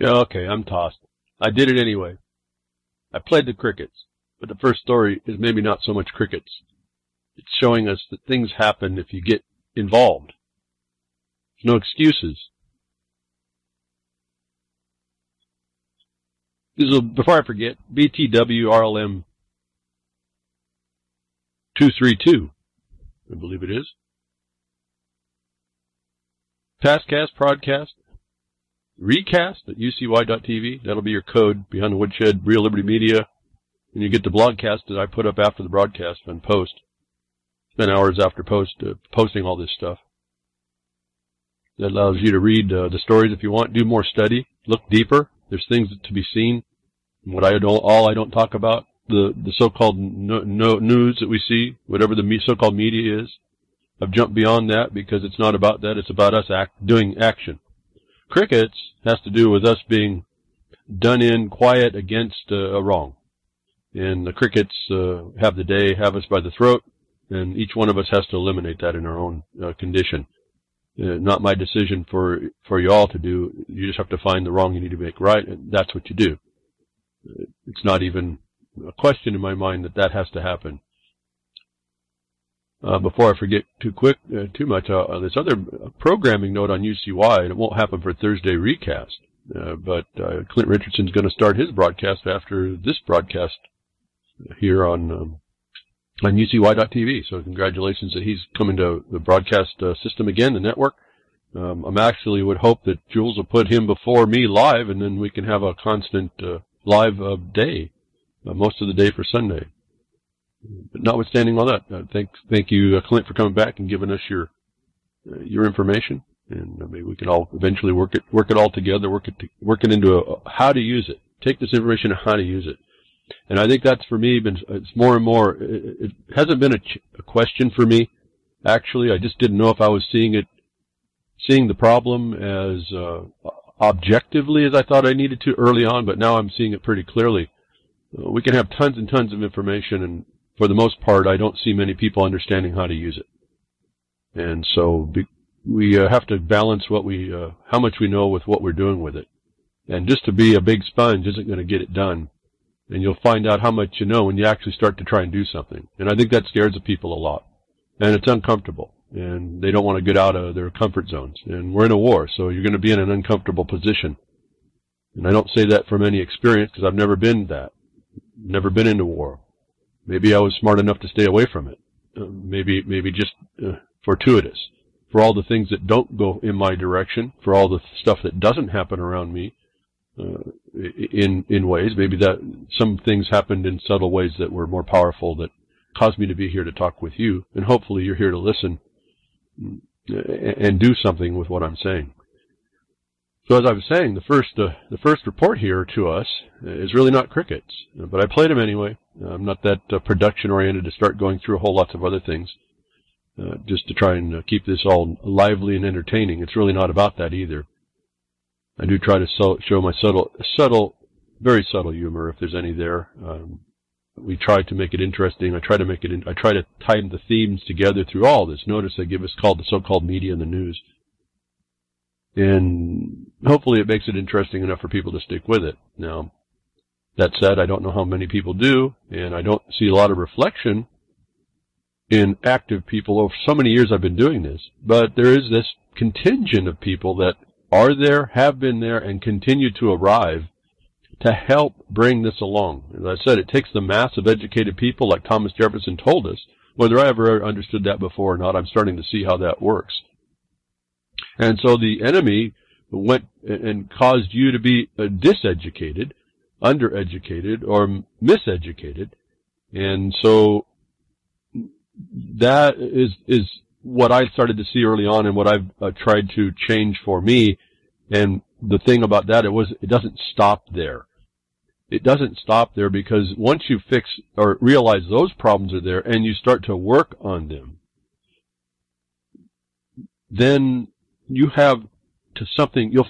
Yeah, okay, I'm tossed. I did it anyway. I played the crickets, but the first story is maybe not so much crickets. It's showing us that things happen if you get involved. There's no excuses. Before I forget, BTW RLM 232, I believe it is. Pastcast, Prodcast, Recast at ucy.tv. That'll be your code behind the Woodshed, Real Liberty Media. And you get the blogcast that I put up after the broadcast on post. Spend hours after posting all this stuff. That allows you to read the stories if you want, do more study, look deeper. There's things to be seen. What I don't talk about, the so-called news that we see, whatever the so-called media is. I've jumped beyond that because it's not about that. It's about us doing action. Crickets has to do with us being done in quiet against a wrong. And the crickets have the day, have us by the throat, and each one of us has to eliminate that in our own condition. Not my decision for you all to do. You just have to find the wrong you need to make right, and that's what you do. It's not even a question in my mind that has to happen. Before I forget too much, this other programming note on UCY, and it won't happen for Thursday recast, but Clint Richardson's going to start his broadcast after this broadcast here on UCY.tv. So congratulations that he's coming to the broadcast system again, the network. I'm actually would hope that Jules will put him before me live, and then we can have a constant live day, most of the day for Sunday. But notwithstanding all that, thank you, Clint, for coming back and giving us your information, and maybe we can all eventually work it all together, work it into how to use it. Take this information and how to use it. And I think that's for me it's more and more. It hasn't been a question for me. Actually, I just didn't know if I was seeing the problem as objectively as I thought I needed to early on, but now I'm seeing it pretty clearly. We can have tons and tons of information, and for the most part, I don't see many people understanding how to use it. And so we have to balance how much we know with what we're doing with it. And just to be a big sponge isn't going to get it done. And you'll find out how much you know when you actually start to try and do something. And I think that scares the people a lot. And it's uncomfortable. And they don't want to get out of their comfort zones. And we're in a war, so you're going to be in an uncomfortable position. And I don't say that from any experience, because I've never been that. Never been into war. Maybe I was smart enough to stay away from it. Maybe just fortuitous. For all the things that don't go in my direction, for all the stuff that doesn't happen around me, in ways, maybe that some things happened in subtle ways that were more powerful that caused me to be here to talk with you, and hopefully you're here to listen and do something with what I'm saying. So as I was saying, the first report here to us is really not crickets, but I played them anyway. I'm not that production oriented to start going through a whole lots of other things, just to try and keep this all lively and entertaining. It's really not about that either. I do try to show my subtle, very subtle humor if there's any there. We try to make it interesting. I try to tie the themes together through all this. Notice I give us called the so-called media and the news. And hopefully it makes it interesting enough for people to stick with it. Now, that said, I don't know how many people do, and I don't see a lot of reflection in active people. Over so many years I've been doing this, but there is this contingent of people that are there, have been there, and continue to arrive to help bring this along. As I said, it takes the mass of educated people like Thomas Jefferson told us. Whether I ever understood that before or not, I'm starting to see how that works. And so the enemy went and caused you to be diseducated, undereducated, or miseducated. And so that is what I started to see early on and what I've tried to change for me. And the thing about that, it doesn't stop there. It doesn't stop there, because once you fix or realize those problems are there and you start to work on them, then you'll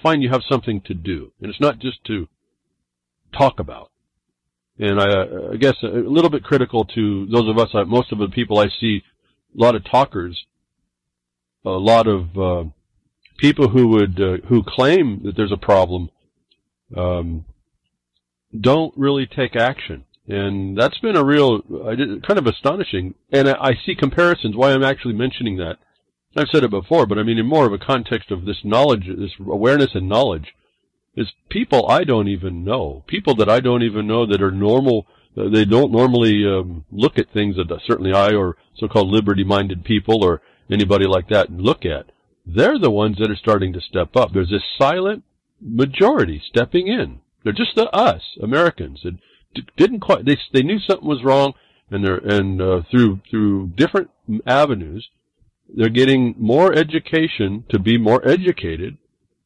find you have something to do. And it's not just to talk about. And I guess a little bit critical to those of us, most of the people I see, a lot of talkers, a lot of people who claim that there's a problem, don't really take action. And that's been kind of astonishing. And I see comparisons, why I'm actually mentioning that. I've said it before, but I mean in more of a context of this knowledge, this awareness and knowledge, is people I don't even know. People that I don't even know that are normal. They don't normally look at things that certainly I or so-called liberty-minded people or anybody like that look at. They're the ones that are starting to step up. There's this silent majority stepping in. They're just us, Americans. That didn't quite. They knew something was wrong, and through different avenues, they're getting more education to be more educated,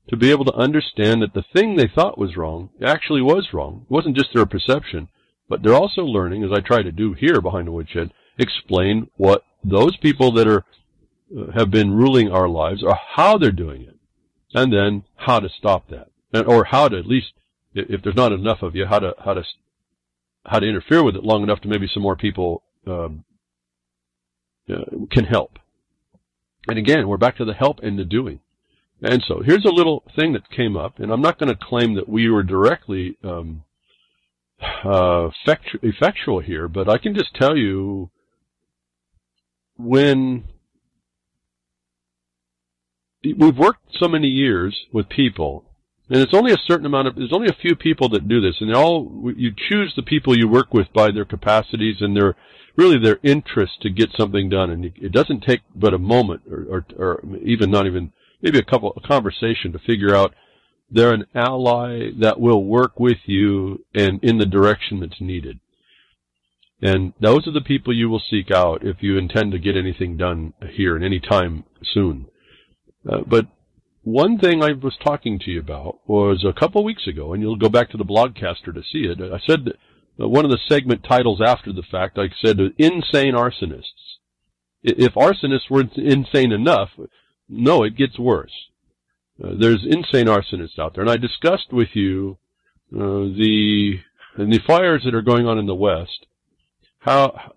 to be able to understand that the thing they thought was wrong actually was wrong. It wasn't just their perception, but they're also learning, as I try to do here behind the woodshed, explain what those people that have been ruling our lives or how they're doing it, and then how to stop that, or how to, at least if there's not enough of you, how to interfere with it long enough to maybe some more people can help. And again, we're back to the help and the doing. And so here's a little thing that came up, and I'm not going to claim that we were directly effectual here, but I can just tell you, when we've worked so many years with people, and it's only there's only a few people that do this, and you choose the people you work with by their capacities and their interest to get something done, and it doesn't take but a moment or even not even maybe a conversation to figure out they're an ally that will work with you and in the direction that's needed. And those are the people you will seek out if you intend to get anything done here in any time soon. But one thing I was talking to you about was a couple weeks ago, and you'll go back to the blogcaster to see it. I said that one of the segment titles after the fact, I said, insane arsonists. If arsonists weren't insane enough, no, it gets worse. There's insane arsonists out there. And I discussed with you the fires that are going on in the West, how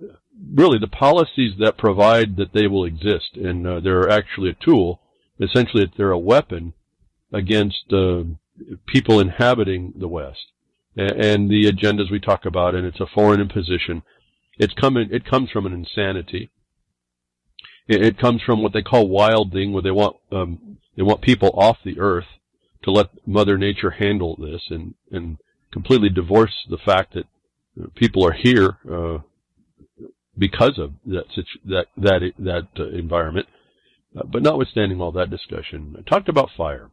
really the policies that provide that they will exist, and they're actually a tool. Essentially, they're a weapon against people inhabiting the West and the agendas we talk about, and it's a foreign imposition. It comes from an insanity. It comes from what they call wilding, where they want people off the earth to let Mother Nature handle this and completely divorce the fact that people are here because of that environment. But notwithstanding all that discussion, I talked about fire.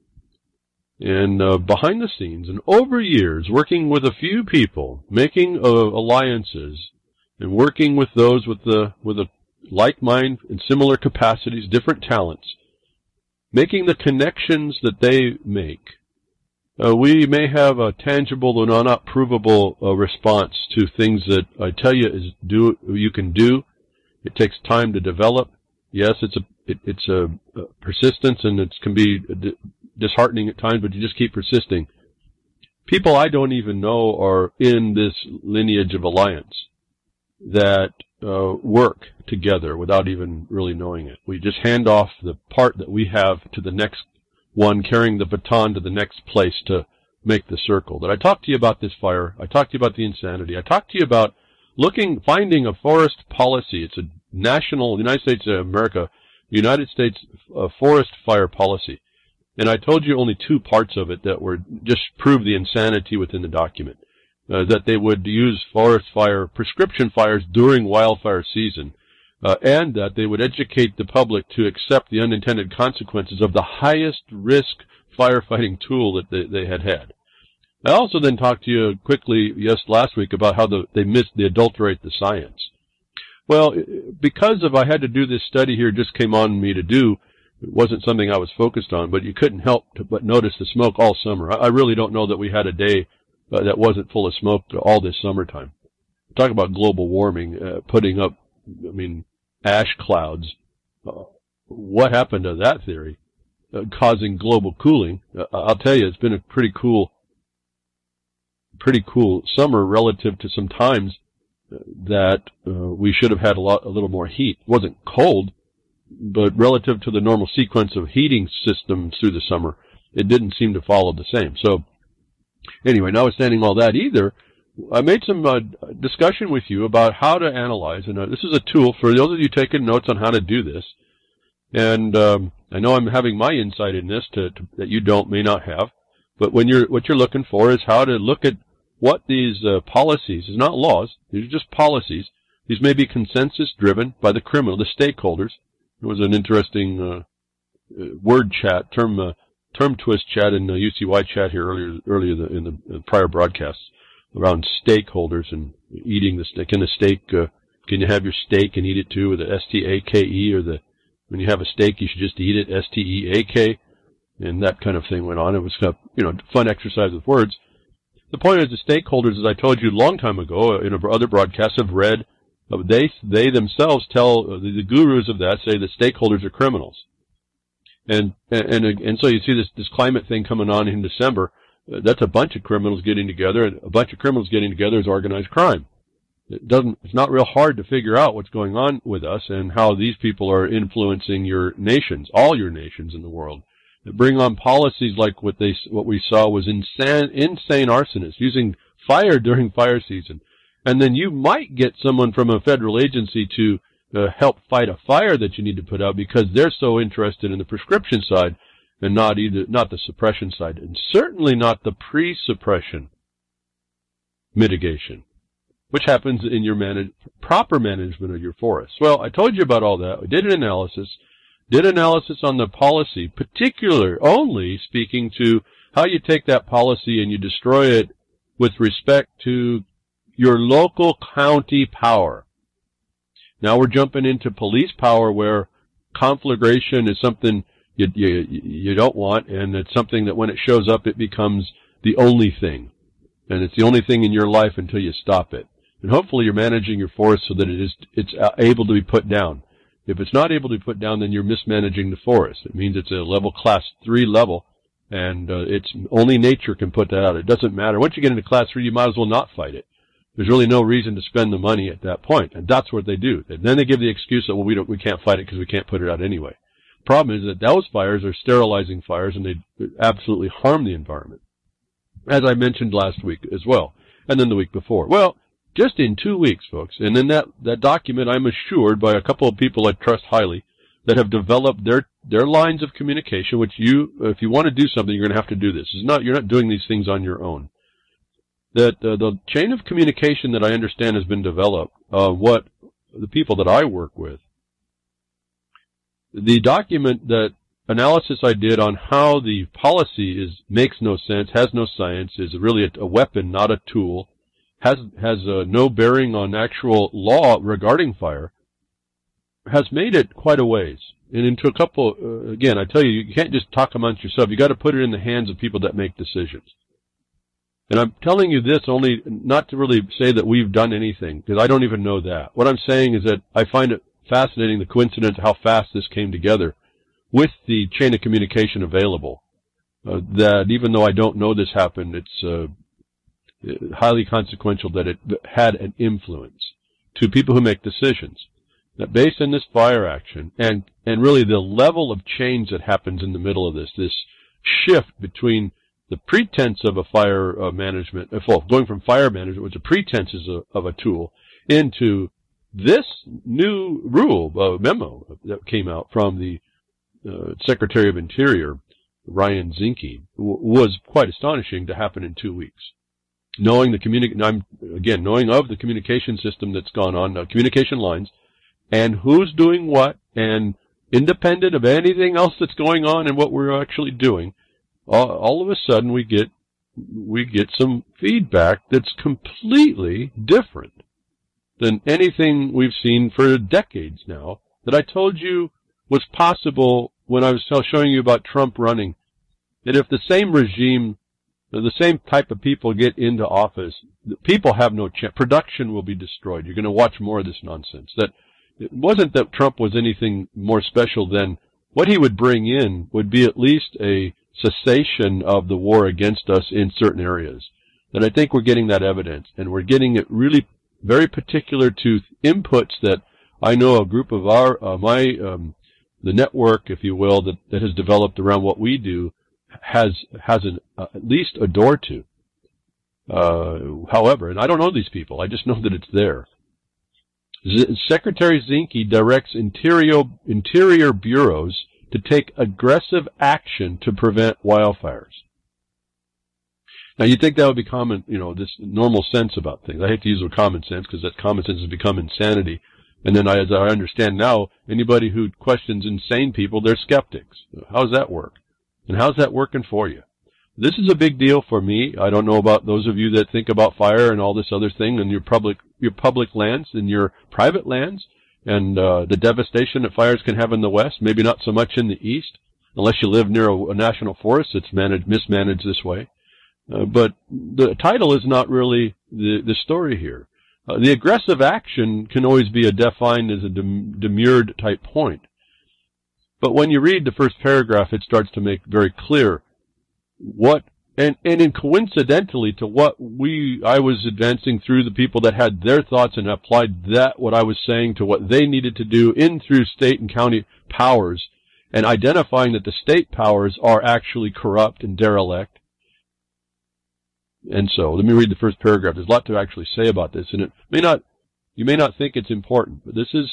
And behind the scenes, and over years, working with a few people, making alliances, and working with those with a like mind and similar capacities, different talents, making the connections that they make, we may have a tangible or not provable response to things that I tell you you can do. It takes time to develop. Yes, it's a persistence, and it can be disheartening at times, but you just keep persisting. People I don't even know are in this lineage of alliance that work together without even really knowing it. We just hand off the part that we have to the next one, carrying the baton to the next place to make the circle. That I talked to you about this fire. I talked to you about the insanity. I talked to you about finding a forest policy. It's a national, United States of America, United States forest fire policy. And I told you only two parts of it that were just prove the insanity within the document. That they would use forest fire, prescription fires during wildfire season, and that they would educate the public to accept the unintended consequences of the highest risk firefighting tool that they had. I also then talked to you quickly last week about how they adulterate the science. Well, because I had to do this study here, just came on me to do, it wasn't something I was focused on, but you couldn't help but notice the smoke all summer. I really don't know that we had a day that wasn't full of smoke all this summertime. Talk about global warming, putting up, ash clouds. What happened to that theory? Causing global cooling. I'll tell you, it's been a pretty cool summer relative to some times that we should have had a little more heat. It wasn't cold, but relative to the normal sequence of heating systems through the summer, it didn't seem to follow the same. So Anyway, notwithstanding all that either, I made some discussion with you about how to analyze, and this is a tool for those of you taking notes on how to do this. And I know I'm having my insight in this that you may not have, but what you're looking for is how to look at what these policies, is not laws, these are just policies. These may be consensus driven by the stakeholders. There was an interesting word chat, term twist chat in the UCY chat here earlier in the prior broadcasts around stakeholders and eating the steak. Can you have your steak and eat it too with the S-T-A-K-E, or when you have a steak you should just eat it, S-T-E-A-K, and that kind of thing went on. It was kind of, fun exercise with words. The point is the stakeholders, as I told you a long time ago in other broadcasts, have read, they themselves tell, the gurus of that say that stakeholders are criminals. And so you see this climate thing coming on in December. That's a bunch of criminals getting together, and a bunch of criminals getting together is organized crime. It's not real hard to figure out what's going on with us and how these people are influencing your nations, all your nations in the world. That bring on policies like what we saw was insane arsonists using fire during fire season. And then you might get someone from a federal agency to help fight a fire that you need to put out because they're so interested in the prescription side and not the suppression side, and certainly not the pre-suppression mitigation, which happens in your proper management of your forests. Well, I told you about all that. We did an analysis on the policy, only speaking to how you take that policy and you destroy it with respect to your local county power. Now we're jumping into police power where conflagration is something you don't want, and it's something that when it shows up, it becomes the only thing. And it's the only thing in your life until you stop it. And hopefully you're managing your forest so that it's able to be put down. If it's not able to be put down, then you're mismanaging the forest. It means it's a class 3 level, and it's only nature can put that out. It doesn't matter. Once you get into class 3, you might as well not fight it. There's really no reason to spend the money at that point, and that's what they do. And then they give the excuse that, well, we can't fight it because we can't put it out anyway. Problem is that those fires are sterilizing fires, and they absolutely harm the environment, as I mentioned last week as well, and then the week before. Well, just in 2 weeks, folks, and in that document, I'm assured by a couple of people I trust highly that have developed their lines of communication, which if you want to do something, you're going to have to do this. You're not doing these things on your own. That the chain of communication that I understand has been developed, what the people that I work with, the document, that analysis I did on how the policy makes no sense, has no science, is really a weapon, not a tool, has no bearing on actual law regarding fire, has made it quite a ways. And into a couple, again, I tell you can't just talk amongst yourself. You got to put it in the hands of people that make decisions. And I'm telling you this only not to really say that we've done anything, because I don't even know that. What I'm saying is that I find it fascinating, the coincidence of how fast this came together with the chain of communication available. That even though I don't know this happened, it's highly consequential that it had an influence to people who make decisions. That based on this fire action and really the level of change that happens in the middle of this shift between the pretense of a fire management, going from fire management, which a pretense is of a tool, into this new memo that came out from the Secretary of Interior, Ryan Zinke, was quite astonishing to happen in 2 weeks. Knowing of the communication system that's gone on, communication lines, and who's doing what, and independent of anything else that's going on and what we're actually doing, all of a sudden we get some feedback that's completely different than anything we've seen for decades now, that I told you was possible when I was showing you about Trump running. That if the same regime, the same type of people get into office, people have no chance. Production will be destroyed. You're going to watch more of this nonsense. That it wasn't that Trump was anything more special than what he would bring in would be at least a cessation of the war against us in certain areas. And I think we're getting that evidence, and we're getting it really very particular to inputs that I know a group of the network, if you will, that has developed around what we do has at least a door to. However, and I don't know these people, I just know that it's there. Secretary Zinke directs interior bureaus to take aggressive action to prevent wildfires. Now, you'd think that would be common, this normal sense about things. I hate to use the word common sense because that common sense has become insanity. And then as I understand now, anybody who questions insane people, they're skeptics. How does that work? And how's that working for you? This is a big deal for me. I don't know about those of you that think about fire and all this other thing in your public lands and your private lands and the devastation that fires can have in the West, maybe not so much in the East, unless you live near a national forest that's mismanaged this way. But the title is not really the story here. The aggressive action can always be defined as a demurred type point. But when you read the first paragraph, it starts to make very clear and coincidentally to what I was advancing through the people that had their thoughts and applied what I was saying to what they needed to do through state and county powers and identifying that the state powers are actually corrupt and derelict. And so, let me read the first paragraph. There's a lot to actually say about this, and you may not think it's important, but this is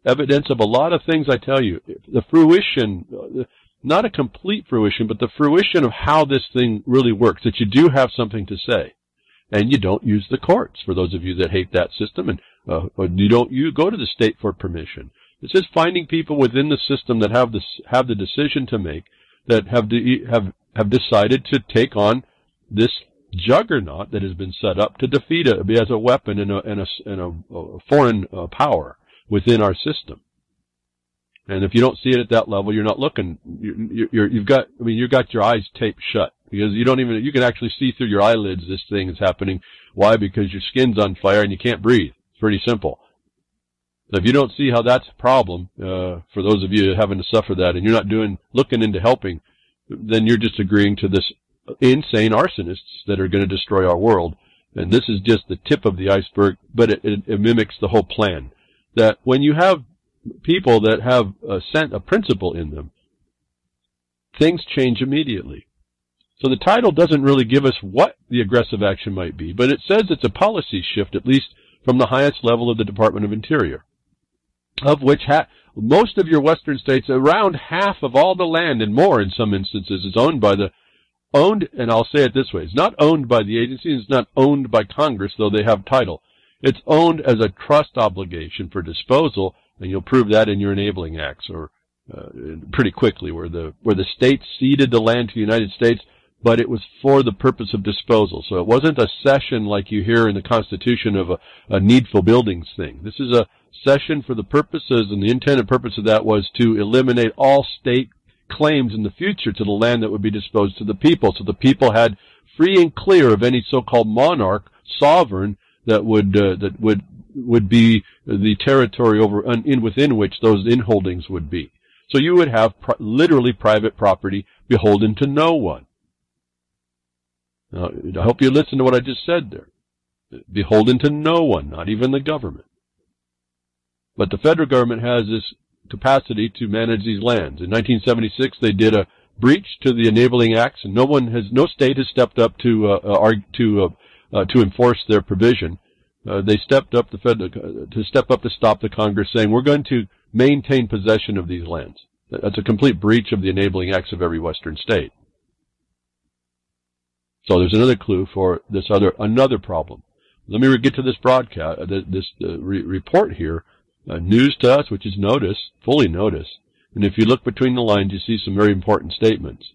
evidence of a lot of things I tell you. The fruition, not a complete fruition, but the fruition of how this thing really works, that you do have something to say. And you don't use the courts, for those of you that hate that system, and you go to the state for permission. It's just finding people within the system that have the decision to make, that have decided to take on this juggernaut that has been set up to defeat it as a weapon and a foreign power within our system. And if you don't see it at that level, you're not looking. You've got your eyes taped shut because you can actually see through your eyelids this thing is happening. Why? Because your skin's on fire and you can't breathe. It's pretty simple. So if you don't see how that's a problem, for those of you having to suffer that and you're not looking into helping, then you're just agreeing to this insane arsonists that are going to destroy our world. And this is just the tip of the iceberg, but it mimics the whole plan. That when you have people that have a principle in them, things change immediately. So the title doesn't really give us what the aggressive action might be, but it says it's a policy shift, at least from the highest level of the Department of Interior, of which most of your western states, around half of all the land and more in some instances, is and I'll say it this way, it's not owned by the agency, it's not owned by Congress, though they have title. It's owned as a trust obligation for disposal, and you'll prove that in your enabling acts, or pretty quickly, where the states ceded the land to the United States, but it was for the purpose of disposal. So it wasn't a cession like you hear in the Constitution of a needful buildings thing. This is a cession for the purposes, and the intended purpose of that was to eliminate all state claims in the future to the land that would be disposed to the people. So the people had free and clear of any so-called monarch, sovereign, that would be the territory within which those inholdings would be. So you would have literally private property beholden to no one. Now, I hope you listen to what I just said there. Beholden to no one, not even the government. But the federal government has this capacity to manage these lands. In 1976, they did a breach to the enabling acts, and no state has stepped up to enforce their provision. They stepped up to stop the Congress, saying we're going to maintain possession of these lands. That's a complete breach of the enabling acts of every Western state. So there's another clue for another problem. Let me get to this broadcast, report here. News to us, which is fully notice. And if you look between the lines, you see some very important statements.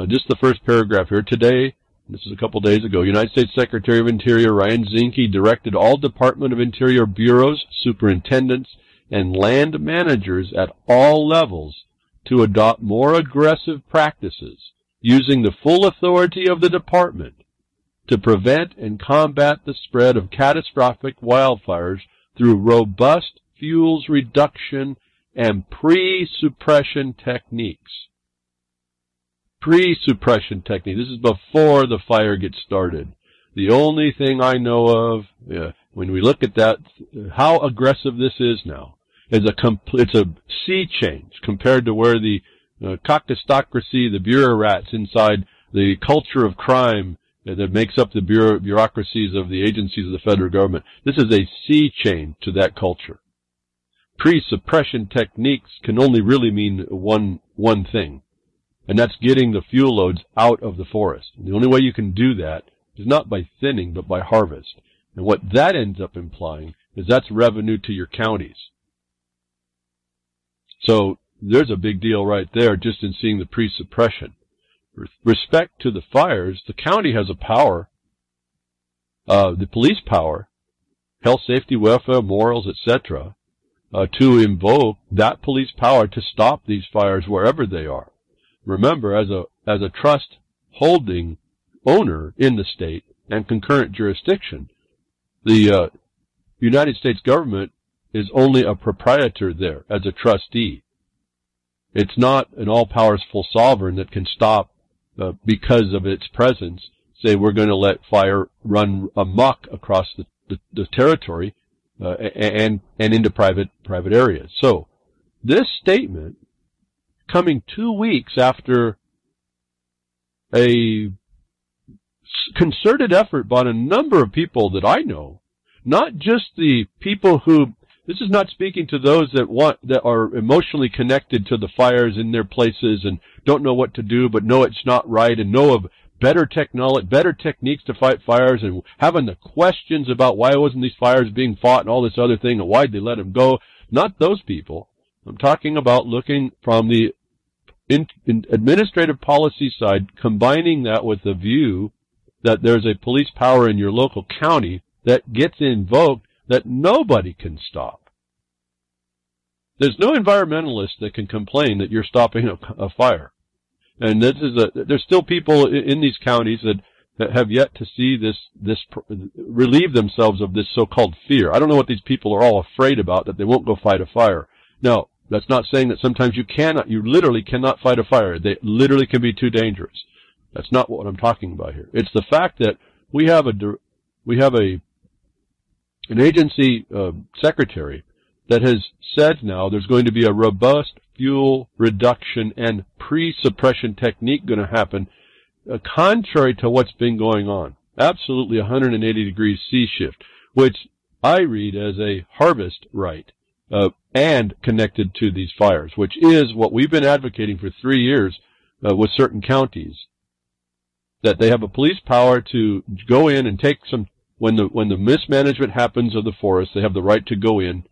Just the first paragraph here. Today, this is a couple days ago, United States Secretary of Interior Ryan Zinke directed all Department of Interior bureaus, superintendents, and land managers at all levels to adopt more aggressive practices using the full authority of the department to prevent and combat the spread of catastrophic wildfires through robust fuels reduction and pre-suppression techniques. Pre-suppression technique. This is before the fire gets started. The only thing I know of, when we look at that, how aggressive this is now, it's a sea change compared to where the caucusocracy, the bureaucrats inside the culture of crime that makes up the bureaucracies of the agencies of the federal government. This is a sea change to that culture. Pre-suppression techniques can only really mean one thing, and that's getting the fuel loads out of the forest. And the only way you can do that is not by thinning, but by harvest. And what that ends up implying is that's revenue to your counties. So there's a big deal right there just in seeing the pre-suppression. With respect to the fires, the county has a power, the police power, health, safety, welfare, morals, etc., to invoke that police power to stop these fires wherever they are. Remember, as a trust holding owner in the state and concurrent jurisdiction, the United States government is only a proprietor there as a trustee. It's not an all-powerful sovereign that can stop because of its presence, say we're going to let fire run amok across the territory and into private areas. So this statement, coming 2 weeks after a concerted effort by a number of people that I know, not just the people who, this is not speaking to those that are emotionally connected to the fires in their places and don't know what to do, but know it's not right and know of better technology, better techniques to fight fires, and having the questions about why wasn't these fires being fought and all this other thing and why'd they let them go. Not those people. I'm talking about looking from the in administrative policy side, combining that with the view that there's a police power in your local county that gets invoked that nobody can stop. There's no environmentalist that can complain that you're stopping a fire. And there's still people in these counties that have yet to see this relieve themselves of this so-called fear. I don't know what these people are all afraid about, that they won't go fight a fire. Now, that's not saying that sometimes you literally cannot fight a fire. They literally can be too dangerous. That's not what I'm talking about here. It's the fact that we have an agency secretary that has said now there's going to be a robust fuel reduction and pre-suppression technique going to happen, contrary to what's been going on. Absolutely 180 degrees C shift, which I read as a harvest right, and connected to these fires, which is what we've been advocating for 3 years with certain counties, that they have a police power to go in and take some, when the mismanagement happens of the forest, they have the right to go in,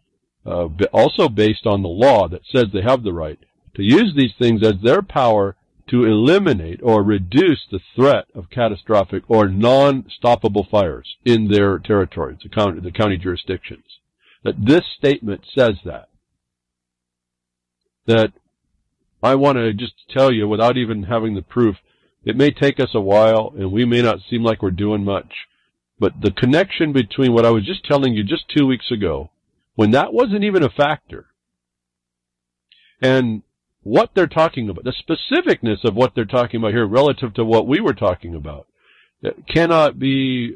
also based on the law that says they have the right to use these things as their power to eliminate or reduce the threat of catastrophic or non-stoppable fires in their territories, the county jurisdictions. That this statement says that I want to just tell you, without even having the proof, it may take us a while and we may not seem like we're doing much, but the connection between what I was just telling you just 2 weeks ago, when that wasn't even a factor, and what they're talking about, the specificness of what they're talking about here relative to what we were talking about, it cannot be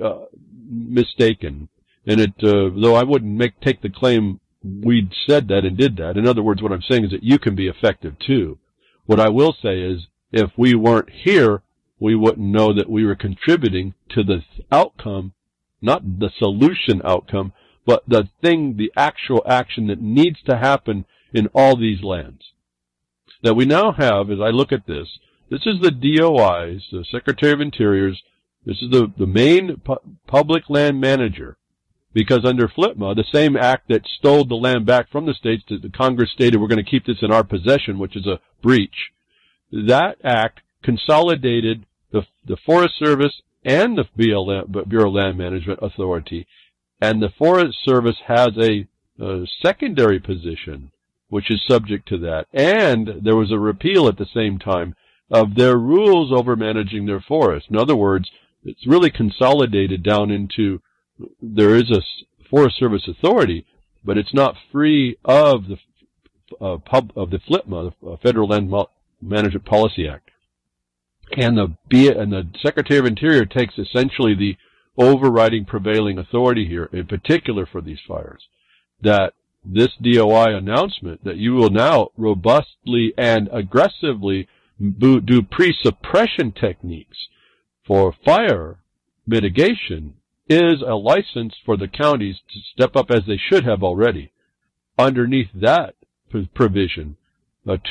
mistaken. And though I wouldn't take the claim we said that and did that. In other words, what I'm saying is that you can be effective too. What I will say is, if we weren't here, we wouldn't know that we were contributing to the outcome, not the solution outcome, but the actual action that needs to happen in all these lands. That we now have, as I look at this is the DOI's, the Secretary of Interior's, this is the main public land manager, because under FLTMA, the same act that stole the land back from the states, that the Congress stated we're going to keep this in our possession, which is a breach, that act consolidated the Forest Service and the Bureau of Land Management Authority, and the Forest Service has a secondary position which is subject to that. And there was a repeal at the same time of their rules over managing their forest. In other words, it's really consolidated down into, there is a Forest Service authority, but it's not free of the FLTMA, the Federal Land Management Policy Act. And the Secretary of Interior takes essentially the overriding prevailing authority here, in particular for these fires. That this DOI announcement that you will now robustly and aggressively do pre-suppression techniques for fire mitigation is a license for the counties to step up as they should have already underneath that provision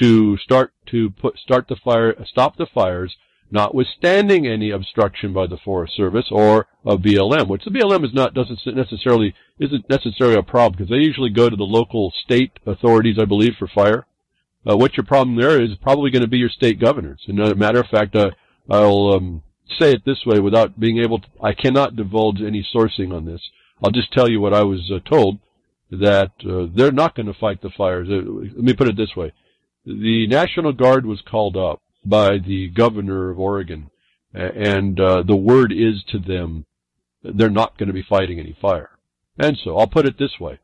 to stop the fires, notwithstanding any obstruction by the Forest Service or a BLM, which the BLM isn't necessarily a problem because they usually go to the local state authorities, I believe, for fire. What your problem there is probably going to be your state governors. And as a matter of fact, I'll say it this way without being able to, I cannot divulge any sourcing on this. I'll just tell you what I was told, that they're not going to fight the fires. Let me put it this way. The National Guard was called up by the governor of Oregon, and the word is to them they're not going to be fighting any fire. And so I'll put it this way.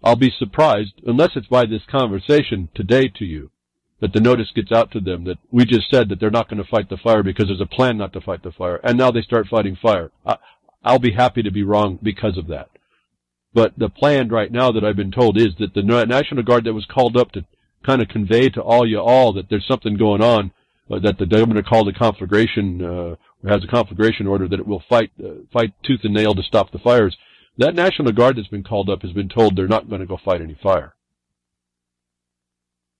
I'll be surprised, unless it's by this conversation today to you, that the notice gets out to them that we just said that they're not going to fight the fire because there's a plan not to fight the fire, and now they start fighting fire. I'll be happy to be wrong because of that. But the plan right now that I've been told is that the National Guard that was called up to kind of convey to all that there's something going on, that the governor called a conflagration, has a conflagration order, that it will fight tooth and nail to stop the fires. That National Guard that's been called up has been told they're not going to go fight any fire.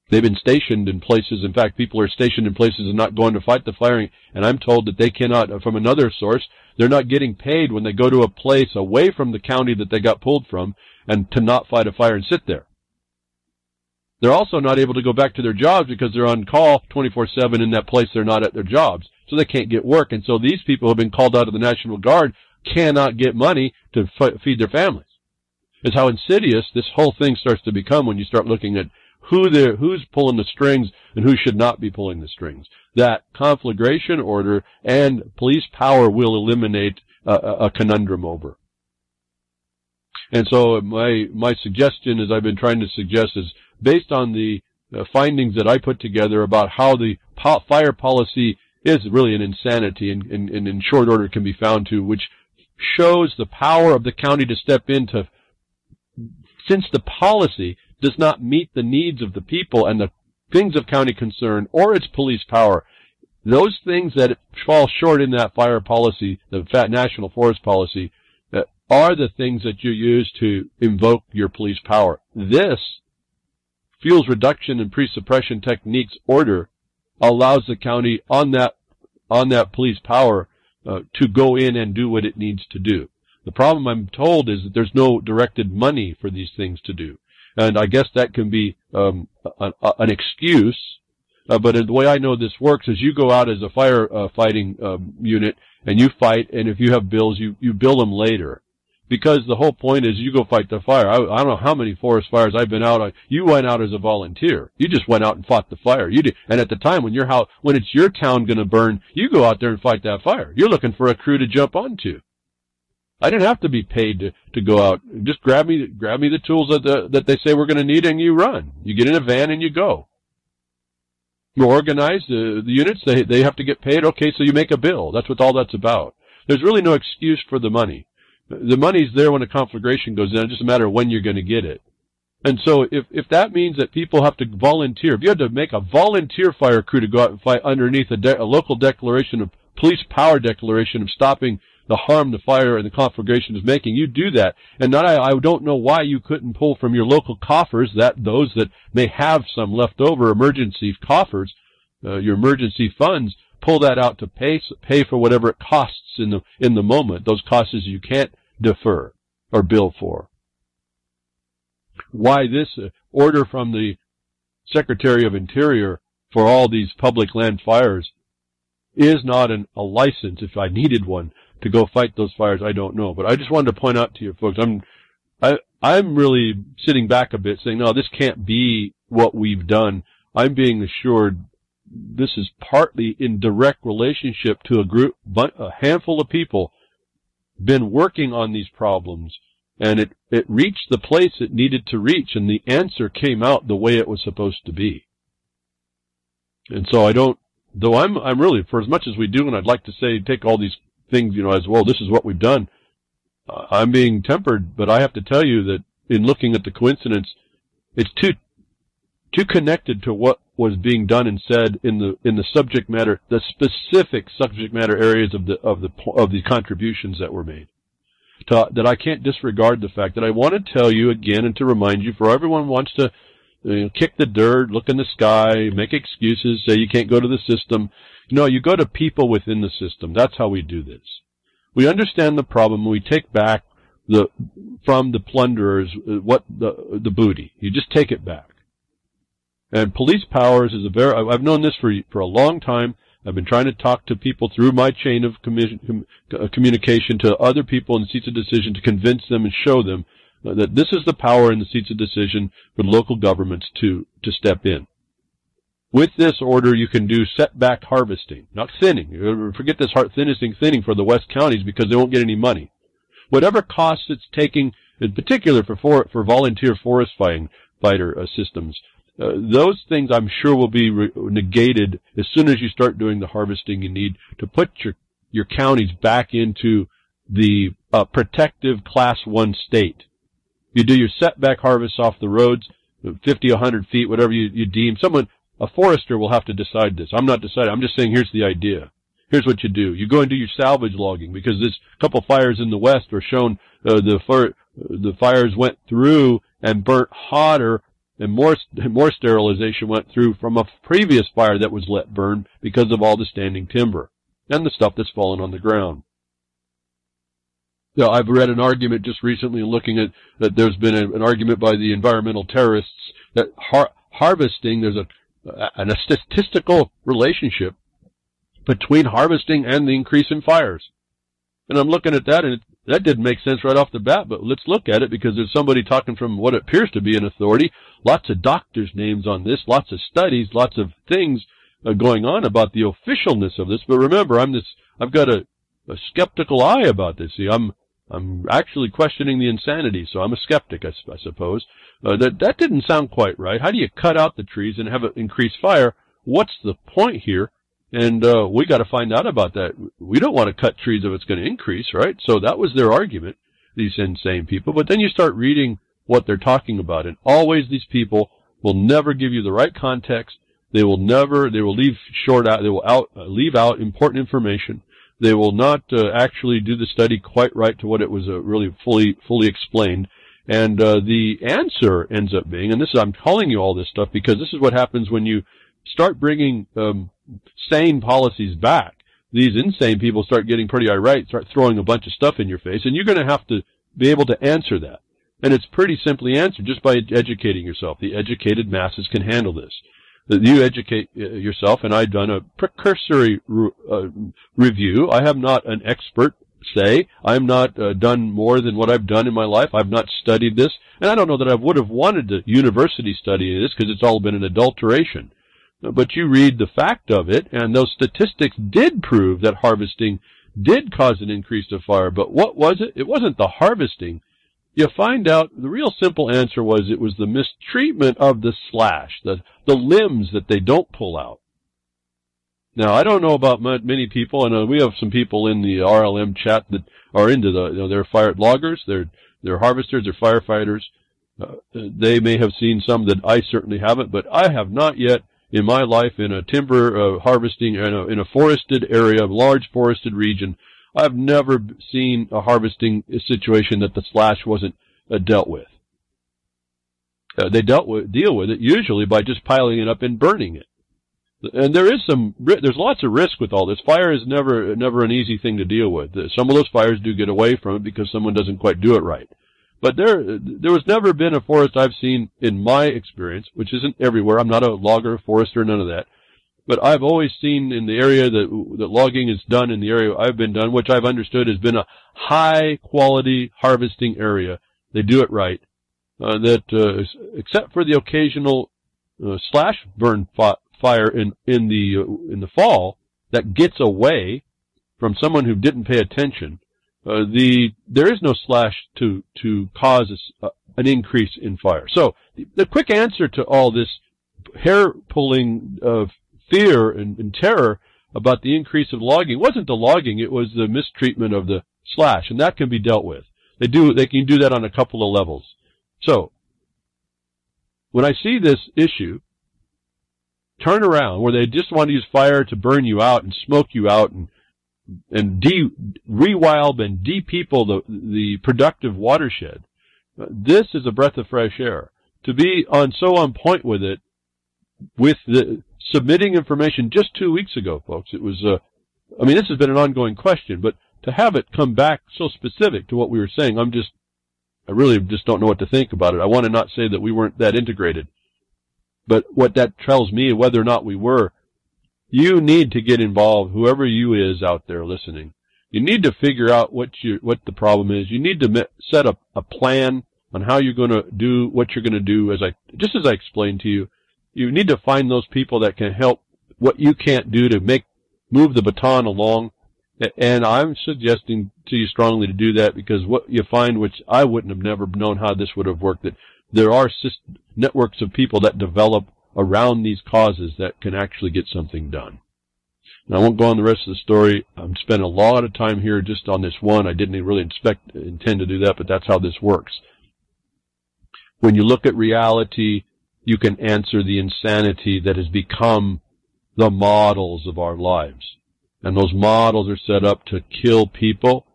They've been stationed in places. In fact, people are stationed in places and not going to fight the firing. And I'm told that they cannot, from another source, they're not getting paid when they go to a place away from the county that they got pulled from and to not fight a fire and sit there. They're also not able to go back to their jobs because they're on call 24/7 in that place. They're not at their jobs, so they can't get work. And so these people who have been called out of the National Guard cannot get money to feed their families. It's how insidious this whole thing starts to become when you start looking at who's pulling the strings and who should not be pulling the strings. That conflagration order and police power will eliminate a conundrum over. And so my suggestion, as I've been trying to suggest, is based on the findings that I put together about how the fire policy is really an insanity and in short order can be found to, which shows the power of the county to step in to, since the policy does not meet the needs of the people and the things of county concern or its police power, those things that fall short in that fire policy, the national forest policy, are the things that you use to invoke your police power. This fuels reduction and pre-suppression techniques order allows the county on that police power to go in and do what it needs to do. The problem, I'm told, is that there's no directed money for these things to do. And I guess that can be an excuse. But the way I know this works is you go out as a fighting unit and you fight, and if you have bills, you bill them later. Because the whole point is you go fight the fire. I don't know how many forest fires I've been out on. You went out as a volunteer. You just went out and fought the fire. You did. And at the time when it's your town going to burn, you go out there and fight that fire. You're looking for a crew to jump onto. I didn't have to be paid to go out. Just grab me the tools that they say we're going to need, and you run. You get in a van and you go. You organize the units. They have to get paid. Okay, so you make a bill. That's what all that's about. There's really no excuse for the money. The money's there when a conflagration goes in. It's just a matter of when you're going to get it. And so if that means that people have to volunteer, if you had to make a volunteer fire crew to go out and fight underneath a local declaration of police power declaration of stopping the harm the fire and the conflagration is making, you do that. And I don't know why you couldn't pull from your local coffers, those that may have some leftover emergency coffers, your emergency funds, pull that out to pay for whatever it costs in the moment. Those costs you can't defer or bill for. Why this order from the Secretary of Interior for all these public land fires is not a license, if I needed one, to go fight those fires, I don't know. But I just wanted to point out to you folks, I'm really sitting back a bit saying, no, this can't be what we've done. I'm being assured this is partly in direct relationship to a handful of people been working on these problems, and it reached the place it needed to reach, and the answer came out the way it was supposed to be. And so I'm really, for as much as we do, and I'd like to say, take all these things, as well, this is what we've done, I'm being tempered, but I have to tell you that in looking at the coincidence, it's too connected to what was being done and said in the subject matter, the specific subject matter areas of the contributions that were made. That I can't disregard the fact that I want to tell you again and to remind you, for everyone wants to kick the dirt, look in the sky, make excuses, say you can't go to the system. No, you go to people within the system. That's how we do this. We understand the problem. We take back from the plunderers the booty. You just take it back. And police powers is I've known this for a long time. I've been trying to talk to people through my chain of communication to other people in seats of decision to convince them and show them that this is the power in the seats of decision for local governments to step in. With this order, you can do setback harvesting, not thinning. Forget this thinning for the West counties because they won't get any money. Whatever costs it's taking, in particular for volunteer forest fighter systems, those things I'm sure will be negated as soon as you start doing the harvesting you need to put your counties back into the protective Class 1 state. You do your setback harvests off the roads, 50, 100 feet, whatever you deem. A forester will have to decide this. I'm not deciding. I'm just saying here's the idea. Here's what you do. You go and do your salvage logging because there's a couple fires in the west are shown the fires went through and burnt hotter and more sterilization went through from a previous fire that was let burn because of all the standing timber and the stuff that's fallen on the ground. Now, I've read an argument just recently looking at that there's been an argument by the environmental terrorists that harvesting, there's a statistical relationship between harvesting and the increase in fires. And I'm looking at that, and that didn't make sense right off the bat, but let's look at it because there's somebody talking from what appears to be an authority, lots of doctors' names on this, lots of studies, lots of things going on about the officialness of this. But remember, I've got a skeptical eye about this. See, I'm actually questioning the insanity, so I'm a skeptic, I suppose. That didn't sound quite right. How do you cut out the trees and have it increase fire? What's the point here? And we got to find out about that. We don't want to cut trees if it's going to increase, right? So that was their argument, these insane people. But then you start reading what they're talking about, and always these people will never give you the right context. They will leave leave out important information. They will not actually do the study quite right to what it was really fully explained. And the answer ends up being, and I'm calling you all this stuff because this is what happens when you start bringing sane policies back. These insane people start getting pretty irate, start throwing a bunch of stuff in your face, and you're going to have to be able to answer that. And it's pretty simply answered just by educating yourself. The educated masses can handle this. You educate yourself, and I've done a precursory review. I am not an expert, I'm not done more than what I've done in my life. I've not studied this, and I don't know that I would have wanted to university study this because it's all been an adulteration. But you read the fact of it, and those statistics did prove that harvesting did cause an increase of fire. But what was it? It wasn't the harvesting. You find out the real simple answer was it was the mistreatment of the slash, the limbs that they don't pull out. Now, I don't know about many people, and we have some people in the RLM chat that are into they're fire loggers, they're harvesters, they're firefighters. They may have seen some that I certainly haven't, but I have not yet in my life in a timber harvesting in a forested area, a large forested region. I've never seen a harvesting situation that the slash wasn't dealt with. They deal with it usually by just piling it up and burning it. And there's lots of risk with all this. Fire is never an easy thing to deal with. Some of those fires do get away from it because someone doesn't quite do it right. But there was never been a forest I've seen in my experience, which isn't everywhere. I'm not a logger, forester, none of that. But I've always seen in the area that logging is done in the area I've been done, which I've understood has been a high quality harvesting area. They do it right. Except for the occasional slash burn fire in the fall that gets away from someone who didn't pay attention. There is no slash to cause an increase in fire. So the quick answer to all this hair pulling of fear and terror about the increase of logging wasn't the logging, it was the mistreatment of the slash, and that can be dealt with. They can do that on a couple of levels. So when I see this issue, turn around, where they just want to use fire to burn you out and smoke you out and rewild and de-people the productive watershed. This is a breath of fresh air. To be so on point with it, with the submitting information just 2 weeks ago, folks, it was, this has been an ongoing question, but to have it come back so specific to what we were saying, I really just don't know what to think about it. I want to not say that we weren't that integrated, but what that tells me, whether or not we were, you need to get involved, whoever you is out there listening. You need to figure out what the problem is. You need to set up a plan on how you're going to do what you're going to do. As I explained to you, you need to find those people that can help what you can't do to move the baton along. And I'm suggesting to you strongly to do that, because what you find, which I wouldn't have never known how this would have worked, that there are networks of people that develop around these causes that can actually get something done. Now, I won't go on the rest of the story. I'm spending a lot of time here just on this one. I didn't really intend to do that, but that's how this works. When you look at reality, you can answer the insanity that has become the models of our lives. And those models are set up to kill people,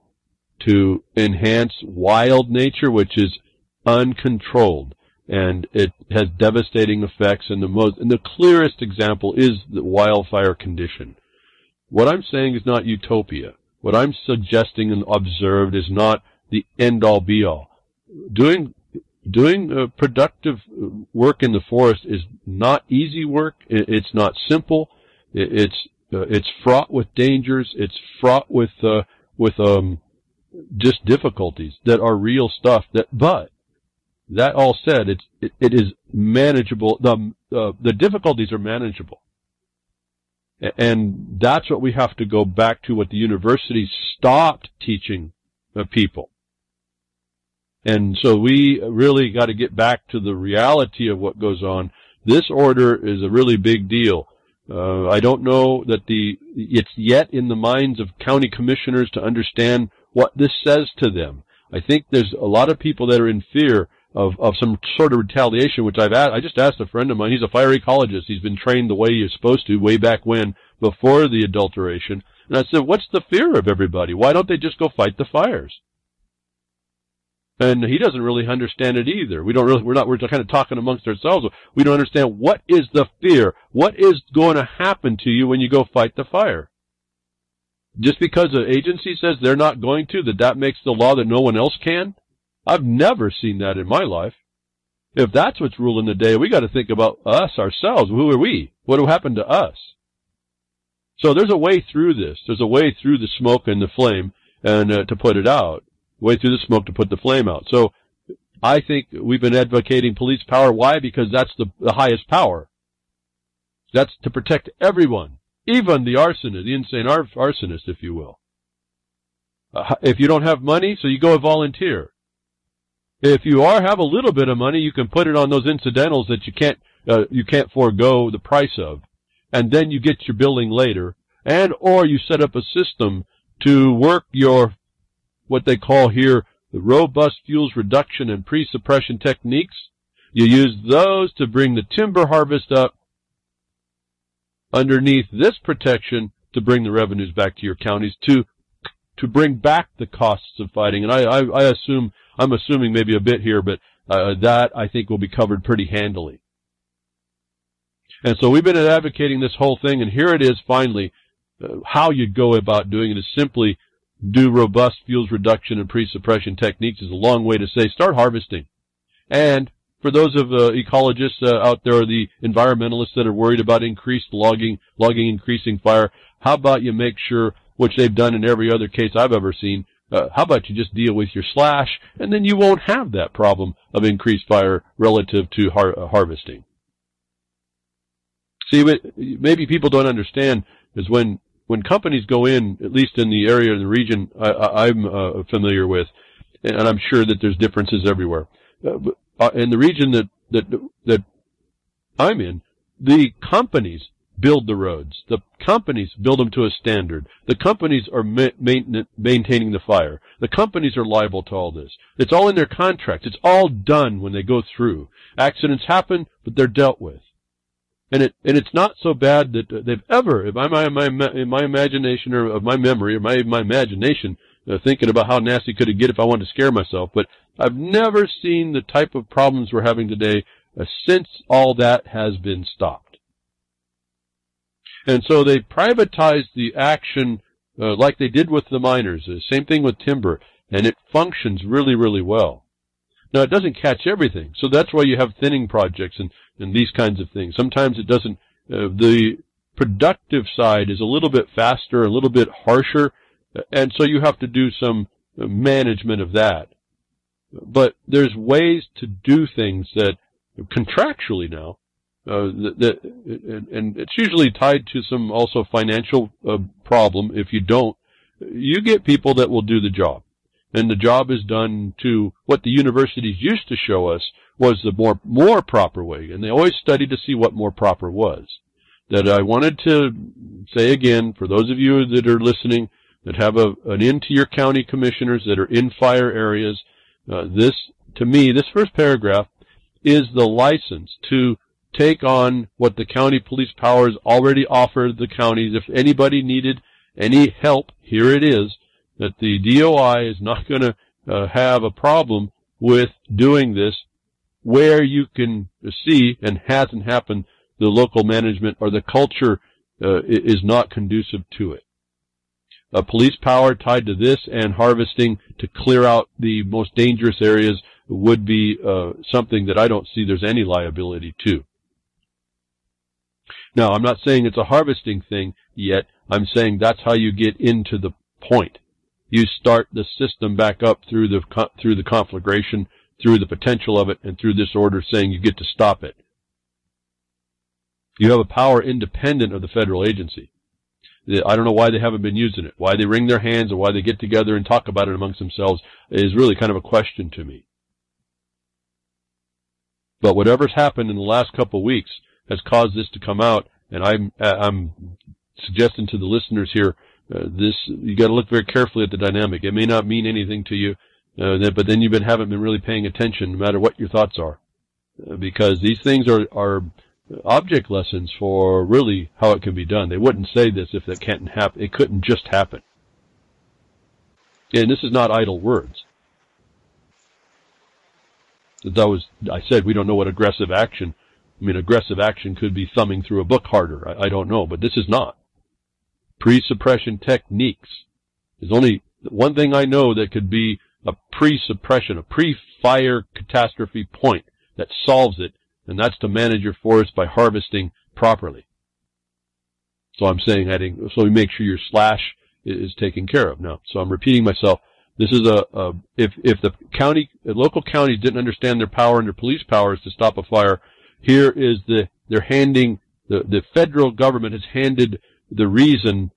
to enhance wild nature, which is uncontrolled. And it has devastating effects, and the clearest example is the wildfire condition. What I'm saying is not utopia. What I'm suggesting and observed is not the end-all be-all. Doing productive work in the forest is not easy work. It's not simple. It's fraught with dangers. It's fraught with just difficulties that are real stuff. But that all said, it is manageable. The difficulties are manageable. And that's what we have to go back to, what the university stopped teaching people. And so we really got to get back to the reality of what goes on. This order is a really big deal. I don't know that it's yet in the minds of county commissioners to understand what this says to them. I think there's a lot of people that are in fear of some sort of retaliation, which I just asked a friend of mine. He's a fire ecologist. He's been trained the way you're supposed to way back when, before the adulteration. And I said, what's the fear of everybody? Why don't they just go fight the fires? And he doesn't really understand it either. We're kind of talking amongst ourselves. We don't understand what is the fear. What is going to happen to you when you go fight the fire? Just because an agency says they're not going to, that makes the law that no one else can? I've never seen that in my life. If that's what's ruling the day, we got to think about us ourselves. Who are we? What will happen to us? So there's a way through this. There's a way through the smoke and the flame, and to put it out. Way through the smoke to put the flame out. So I think we've been advocating police power. Why? Because that's the highest power. That's to protect everyone, even the arsonist, the insane arsonist, if you will. If you don't have money, so you go volunteer. If you have a little bit of money, you can put it on those incidentals that you can't forego the price of, and then you get your billing later, or you set up a system to work your what they call here the robust fuels reduction and pre-suppression techniques. You use those to bring the timber harvest up underneath this protection to bring the revenues back to your counties, to bring back the costs of fighting. And I'm assuming maybe a bit here, but that I think will be covered pretty handily. And so we've been advocating this whole thing, and here it is finally. How you'd go about doing it is simply do robust fuels reduction and pre-suppression techniques is a long way to say start harvesting. And for those of ecologists out there, the environmentalists that are worried about increased logging increasing fire, how about you make sure, which they've done in every other case I've ever seen, how about you just deal with your slash, and then you won't have that problem of increased fire relative to harvesting. See, maybe people don't understand is when companies go in, at least in the area, in the region I'm familiar with, and I'm sure that there's differences everywhere. In the region that I'm in, the companies build the roads. The companies build them to a standard. The companies are maintaining the fire. The companies are liable to all this. It's all in their contracts. It's all done when they go through. Accidents happen, but they're dealt with. And it's not so bad that they've ever, in my imagination or of my memory or my imagination, thinking about how nasty could it get if I wanted to scare myself. But I've never seen the type of problems we're having today since all that has been stopped. And so they privatized the action like they did with the miners. Same thing with timber. And it functions really, really well. Now, it doesn't catch everything. So that's why you have thinning projects and these kinds of things. Sometimes it doesn't. The productive side is a little bit faster, a little bit harsher, and so you have to do some management of that. But there's ways to do things that contractually now, and it's usually tied to some also financial problem. If you don't, you get people that will do the job. And the job is done to what the universities used to show us was the more proper way. And they always studied to see what more proper was. That I wanted to say again, for those of you that are listening, that have an in to your county commissioners that are in fire areas, to me, this first paragraph is the license to take on what the county police powers already offered the counties. If anybody needed any help, here it is. That the DOI is not going to have a problem with doing this where you can see, and hasn't happened, the local management or the culture is not conducive to it. A police power tied to this and harvesting to clear out the most dangerous areas would be something that I don't see there's any liability to. Now, I'm not saying it's a harvesting thing yet. I'm saying that's how you get into the point. You start the system back up through the conflagration, through the potential of it, and through this order saying you get to stop it. You have a power independent of the federal agency. I don't know why they haven't been using it. Why they wring their hands or why they get together and talk about it amongst themselves is really kind of a question to me. But whatever's happened in the last couple of weeks has caused this to come out, and I'm suggesting to the listeners here, you got to look very carefully at the dynamic. It may not mean anything to you, but then you haven't been really paying attention, no matter what your thoughts are, because these things are object lessons for really how it can be done. They wouldn't say this if it can't happen. It couldn't just happen. And this is not idle words. I said we don't know what aggressive action. I mean, aggressive action could be thumbing through a book harder. I don't know, but this is not. Pre-suppression techniques. There's only one thing I know that could be a pre-suppression, a pre-fire catastrophe point that solves it, and that's to manage your forest by harvesting properly. So I'm saying so we make sure your slash is taken care of. Now, so I'm repeating myself. This is if the local counties didn't understand their power and their police powers to stop a fire, here is the federal government has handed the reason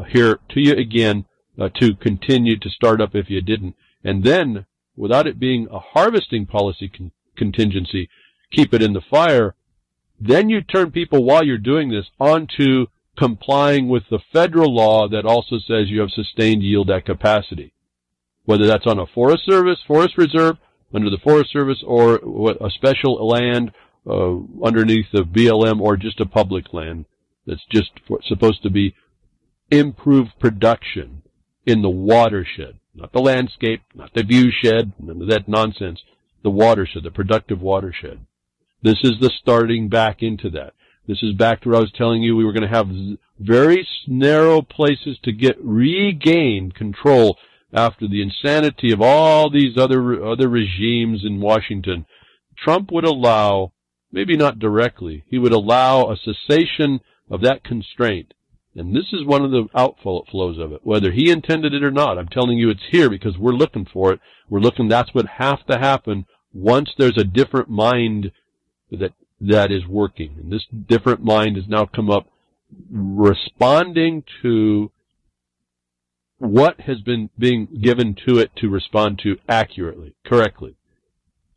here to you again to continue to start up if you didn't. And then, without it being a harvesting policy contingency, keep it in the fire. Then you turn people, while you're doing this, onto complying with the federal law that also says you have sustained yield at capacity. Whether that's on a Forest Service, Forest Reserve, under the Forest Service, or a special land underneath the BLM, or just a public land that's just supposed to be improved production in the watershed. Not the landscape, not the view shed, none of that nonsense. The watershed, the productive watershed. This is the starting back into that. This is back to what I was telling you. We were going to have very narrow places to regain control after the insanity of all these other regimes in Washington. Trump would allow, maybe not directly, he would allow a cessation of that constraint. And this is one of the outflows of it, whether he intended it or not. I'm telling you it's here because we're looking for it. That's what has to happen once there's a different mind that is working. And this different mind has now come up responding to what has been being given to it to respond to accurately, correctly.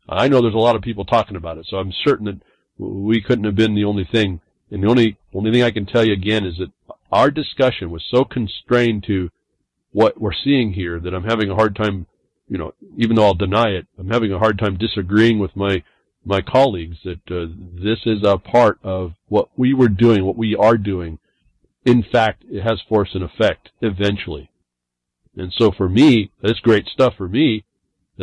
I know there's a lot of people talking about it, so I'm certain that we couldn't have been the only thing. And the only thing I can tell you again is that our discussion was so constrained to what we're seeing here that I'm having a hard time, even though I'll deny it, I'm having a hard time disagreeing with my my colleagues that this is a part of what we were doing, what we are doing. In fact, it has force and effect eventually. And so for me, that's great stuff for me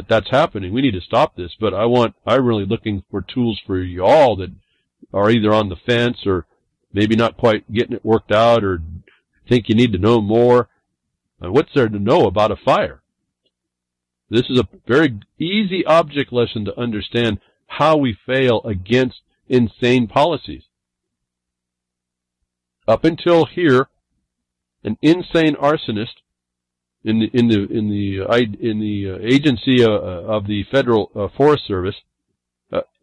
that's happening. We need to stop this, but I'm really looking for tools for you all that are either on the fence or maybe not quite getting it worked out or think you need to know more. What's there to know about a fire? This is a very easy object lesson to understand how we fail against insane policies. Up until here, an insane arsonist in the agency of the Federal Forest Service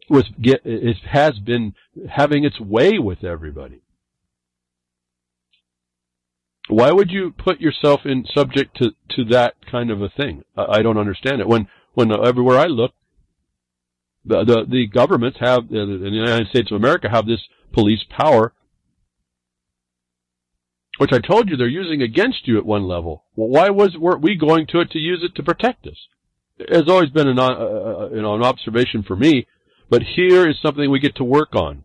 has been having its way with everybody. Why would you put yourself in subject to that kind of a thing? I don't understand it. When everywhere I look, the governments have, in the United States of America, have this police power, which I told you they're using against you at one level. Well, why weren't we going to it to use it to protect us? It's always been an observation for me, but here is something we get to work on.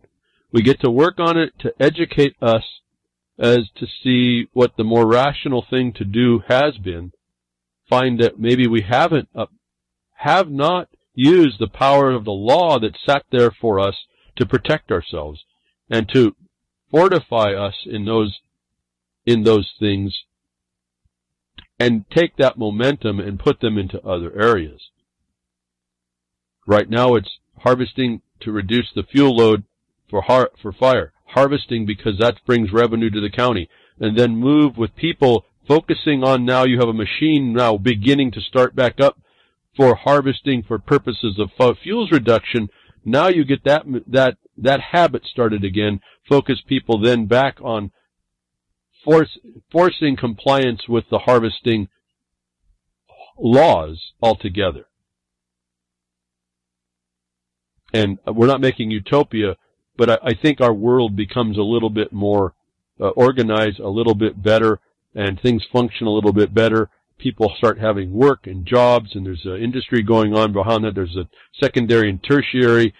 We get to work on it to educate us as to see what the more rational thing to do has been. Find that maybe we have not used the power of the law that sat there for us to protect ourselves and to fortify us in those things and take that momentum and put them into other areas. Right now it's harvesting to reduce the fuel load for fire. Harvesting because that brings revenue to the county. And then move with people focusing on, now you have a machine now beginning to start back up for harvesting for purposes of fuels reduction. Now you get that habit started again. Focus people then back on forcing compliance with the harvesting laws altogether. And we're not making utopia, but I think our world becomes a little bit more organized, a little bit better, and things function a little bit better. People start having work and jobs, and there's an industry going on behind that. There's a secondary and tertiary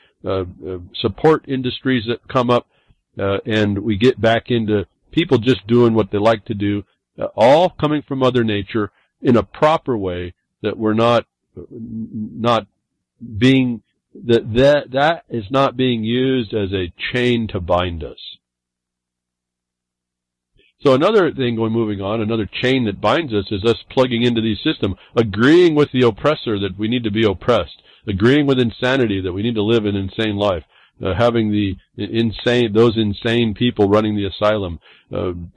support industries that come up, and we get back into people just doing what they like to do, all coming from Mother Nature in a proper way, that we're not being, that is not being used as a chain to bind us. So another thing moving on, another chain that binds us is us plugging into these systems, agreeing with the oppressor that we need to be oppressed, agreeing with insanity that we need to live an insane life, having those insane people running the asylum,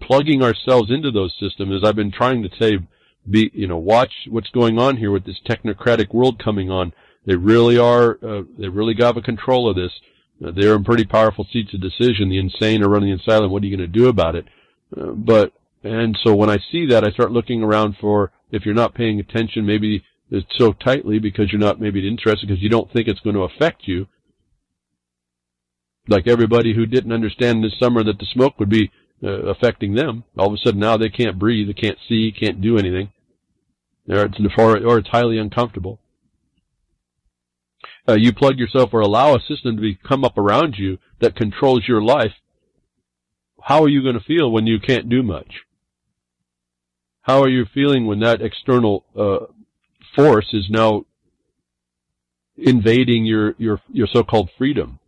plugging ourselves into those systems. As I've been trying to say, watch what's going on here with this technocratic world coming on. They really got a control of this. They're in pretty powerful seats of decision. The insane are running the asylum. What are you going to do about it? And so when I see that, I start looking around for, if you're not paying attention, maybe it's so tightly because you're not maybe interested because you don't think it's going to affect you. Like everybody who didn't understand this summer that the smoke would be affecting them. All of a sudden now they can't breathe, they can't see, can't do anything. Or it's highly uncomfortable. You plug yourself or allow a system to come up around you that controls your life. How are you going to feel when you can't do much? How are you feeling when that external force is now invading your so-called freedom,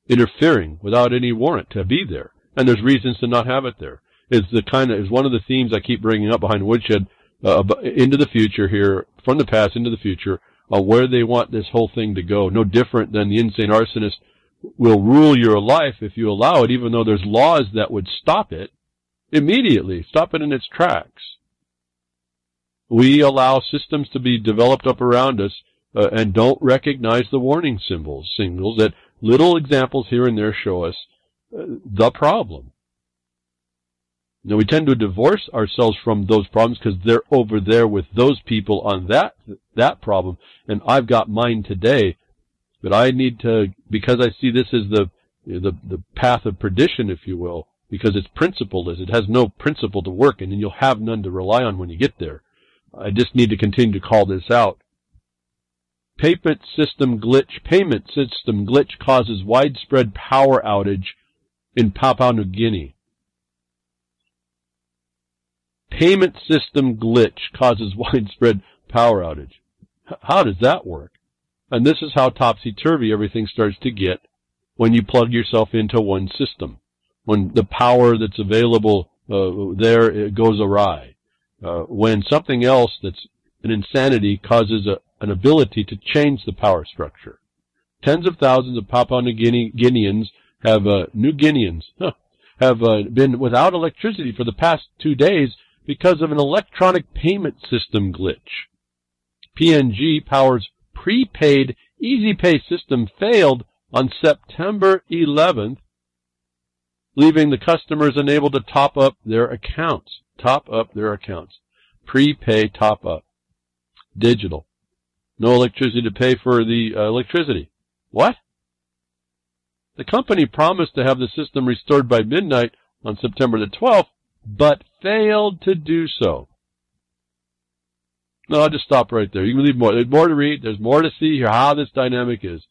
interfering without any warrant to be there? And there's reasons to not have it there. Is one of the themes I keep bringing up behind Woodshed into the future here, from the past into the future, where they want this whole thing to go. No different than the insane arsonist will rule your life if you allow it, even though there's laws that would stop it immediately, stop it in its tracks. We allow systems to be developed up around us and don't recognize the warning signals that little examples here and there show us the problem. Now, we tend to divorce ourselves from those problems because they're over there with those people on that problem, and I've got mine today. But I need to, because I see this as the path of perdition, if you will, because it's principleless. It has no principle to work, and then you'll have none to rely on when you get there. I just need to continue to call this out. payment system glitch causes widespread power outage in Papua New Guinea. Payment system glitch causes widespread power outage. How does that work? And this is how topsy-turvy everything starts to get when you plug yourself into one system. When the power that's available there it goes awry. When something else that's an insanity causes an ability to change the power structure. Tens of thousands of Papua New Guineans have been without electricity for the past 2 days because of an electronic payment system glitch. PNG Power's prepaid Easy Pay system failed on September 11th, leaving the customers unable to top up their accounts. Prepay top up. Digital. No electricity to pay for the electricity. What? The company promised to have the system restored by midnight on September the 12th, but failed to do so. No, I'll just stop right there. You can leave more. There's more to read. There's more to see here how this dynamic is.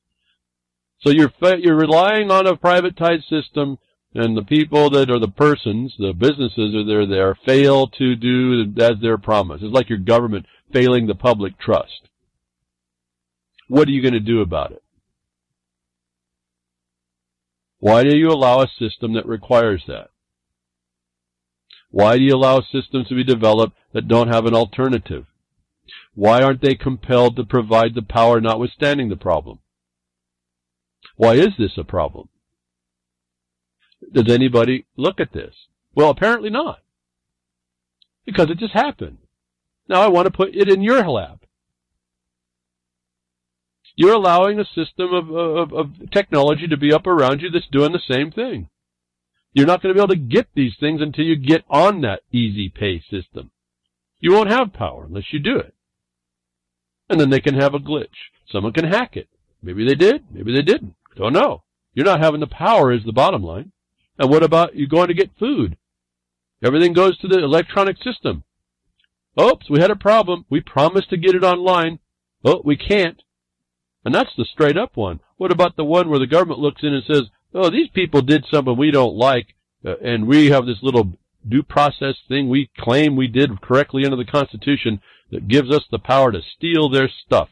So you're relying on a privatized system, and the people that are the persons, the businesses that are there, fail to do as their promise. It's like your government failing the public trust. What are you going to do about it? Why do you allow a system that requires that? Why do you allow systems to be developed that don't have an alternative? Why aren't they compelled to provide the power notwithstanding the problem? Why is this a problem? Does anybody look at this? Well, apparently not. Because it just happened. Now I want to put it in your lap. You're allowing a system of technology to be up around you that's doing the same thing. You're not going to be able to get these things until you get on that easy pay system. You won't have power unless you do it. And then they can have a glitch. Someone can hack it. Maybe they did, maybe they didn't. Don't know. You're not having the power is the bottom line. And what about you going to get food? Everything goes to the electronic system. Oops, we had a problem. We promised to get it online. Oh, we can't. And that's the straight up one. What about the one where the government looks in and says, oh, these people did something we don't like, and we have this little due process thing we claim we did correctly under the Constitution that gives us the power to steal their stuff,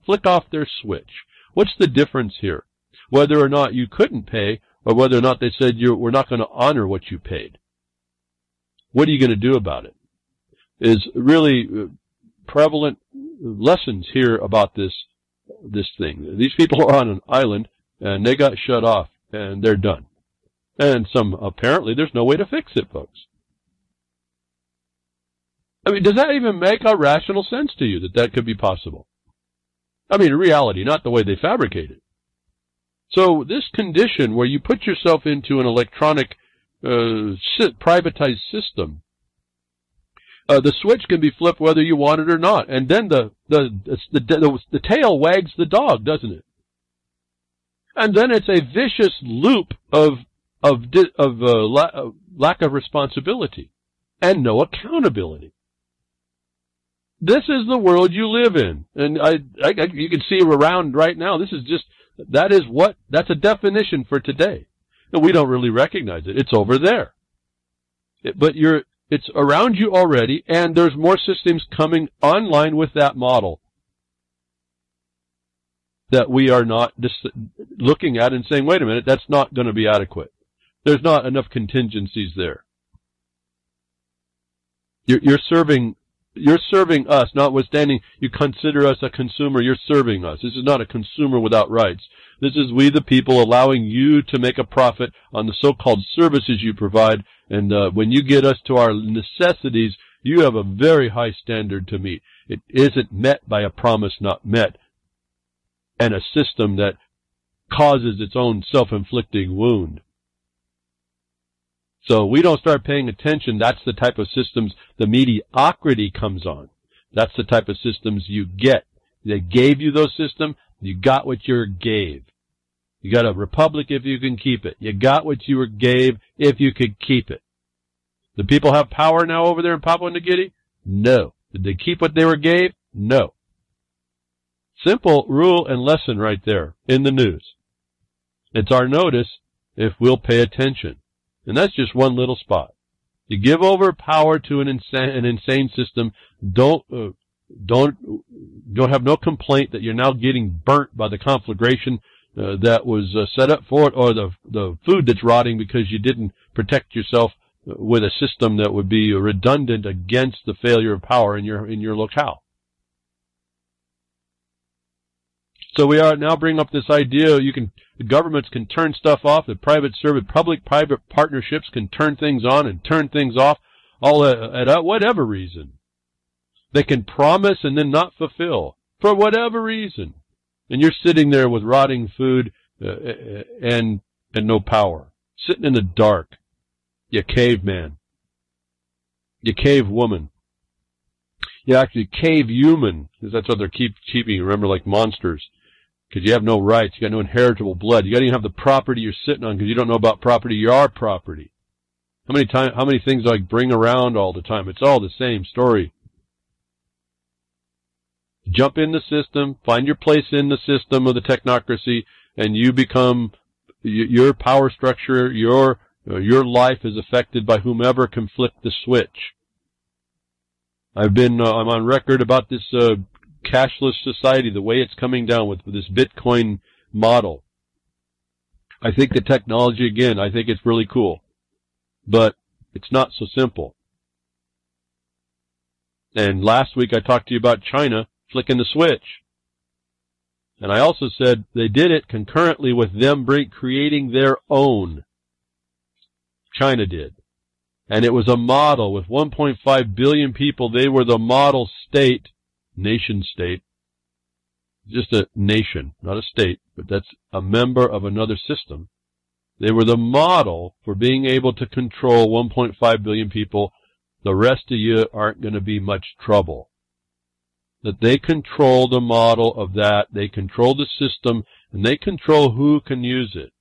flick off their switch. What's the difference here? Whether or not you couldn't pay, or whether or not they said we're not going to honor what you paid. What are you going to do about it? Is really prevalent lessons here about this thing. These people are on an island, and they got shut off, and they're done. And apparently there's no way to fix it, folks. I mean, does that even make a rational sense to you that could be possible? I mean, in reality, not the way they fabricate it. So this condition where you put yourself into an electronic privatized system, the switch can be flipped whether you want it or not, and then the tail wags the dog, doesn't it? And then it's a vicious loop of lack of responsibility and no accountability. This is the world you live in, and you can see around right now. That's a definition for today, and we don't really recognize it. It's over there, it's around you already, and there's more systems coming online with that model that we are not looking at and saying, wait a minute, that's not going to be adequate. There's not enough contingencies there. You're serving us, notwithstanding you consider us a consumer. You're serving us. This is not a consumer without rights. This is we the people allowing you to make a profit on the so-called services you provide. And when you get us to our necessities, you have a very high standard to meet. It isn't met by a promise not met and a system that causes its own self-inflicting wound. So we don't start paying attention. That's the type of systems the mediocrity comes on. That's the type of systems you get. They gave you those systems. You got what you were gave. You got a republic if you can keep it. You got what you were gave if you could keep it. Do people have power now over there in Papua New Guinea? No. Did they keep what they were gave? No. Simple rule and lesson right there in the news. It's our notice if we'll pay attention. And that's just one little spot. You give over power to an insane system. Don't have no complaint that you're now getting burnt by the conflagration that was set up for it, or the food that's rotting because you didn't protect yourself with a system that would be redundant against the failure of power in your locale. So we are now bringing up this idea the governments can turn stuff off, the public-private partnerships can turn things on and turn things off, all at whatever reason. They can promise and then not fulfill, for whatever reason. And you're sitting there with rotting food and no power, sitting in the dark. You caveman. You cave woman. You actually cave human, because that's what they're keeping you, remember, like monsters. Because you have no rights, you got no inheritable blood. You got to even have the property you're sitting on because you don't know about property. Your property. How many things I bring around all the time? It's all the same story. Jump in the system, find your place in the system of the technocracy, and you become your power structure. Your life is affected by whomever can flip the switch. I'm on record about this cashless society, the way it's coming down with this Bitcoin model. I think the technology, again, I think it's really cool, but it's not so simple. And last week I talked to you about China flicking the switch. And I also said they did it concurrently with them creating their own. China did. And it was a model with 1.5 billion people. They were the model state, nation state. Just a nation, not a state, but that's a member of another system. They were the model for being able to control 1.5 billion people. The rest of you aren't going to be much trouble. That they control the model of that, they control the system, and they control who can use it.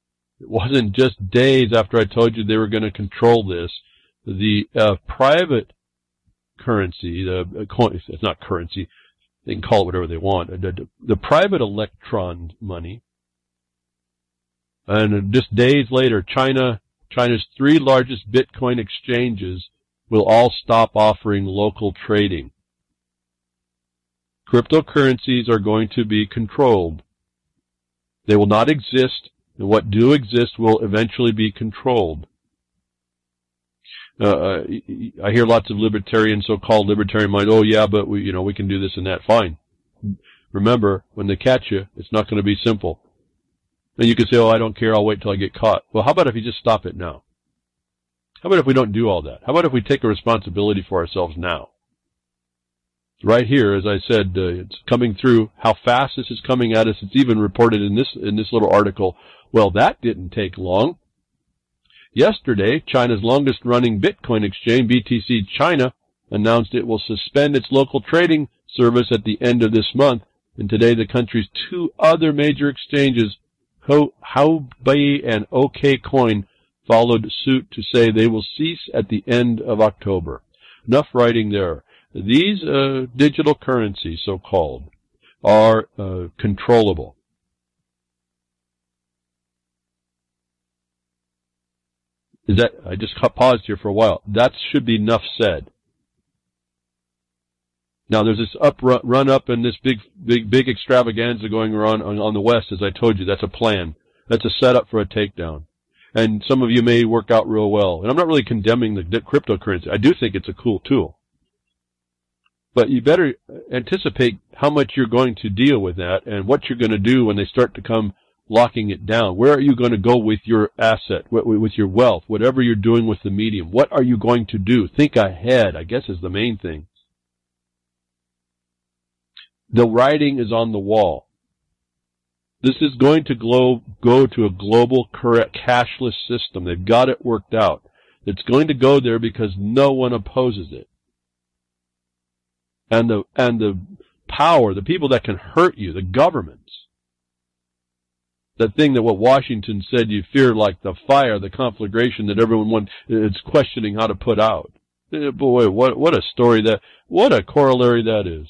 It wasn't just days after I told you they were going to control this. The private currency, it's not currency, they can call it whatever they want, the private electron money, and just days later, China's 3 largest Bitcoin exchanges will all stop offering local trading. Cryptocurrencies are going to be controlled. They will not exist, and what do exist will eventually be controlled. I hear lots of libertarian, so-called libertarian mind, oh yeah, but we can do this and that. Fine. Remember, when they catch you, it's not going to be simple. And you can say, oh, I don't care, I'll wait till I get caught. Well, how about if you just stop it now? How about if we don't do all that? How about if we take a responsibility for ourselves now? Right here, as I said, it's coming through. How fast this is coming at us. It's even reported in this little article. Well, that didn't take long. Yesterday, China's longest-running Bitcoin exchange, BTC China, announced it will suspend its local trading service at the end of this month. And today, the country's 2 other major exchanges, Huobi and OKCoin, followed suit to say they will cease at the end of October. Enough writing there. These digital currencies, so-called, are controllable. I just paused here for a while. That should be enough said. Now there's this run up and this big extravaganza going on the West, as I told you. That's a plan. That's a setup for a takedown. And some of you may work out real well. And I'm not really condemning the cryptocurrency. I do think it's a cool tool. But you better anticipate how much you're going to deal with that and what you're going to do when they start to come locking it down. Where are you going to go with your asset, with your wealth, whatever you're doing with the medium? What are you going to do? Think ahead, I guess, is the main thing. The writing is on the wall. This is going to go to a global cashless system. They've got it worked out. It's going to go there because no one opposes it. And the power, the people that can hurt you, the governments, that thing that what Washington said you fear like the fire, the conflagration that everyone is questioning how to put out. Boy, what a story what a corollary that is.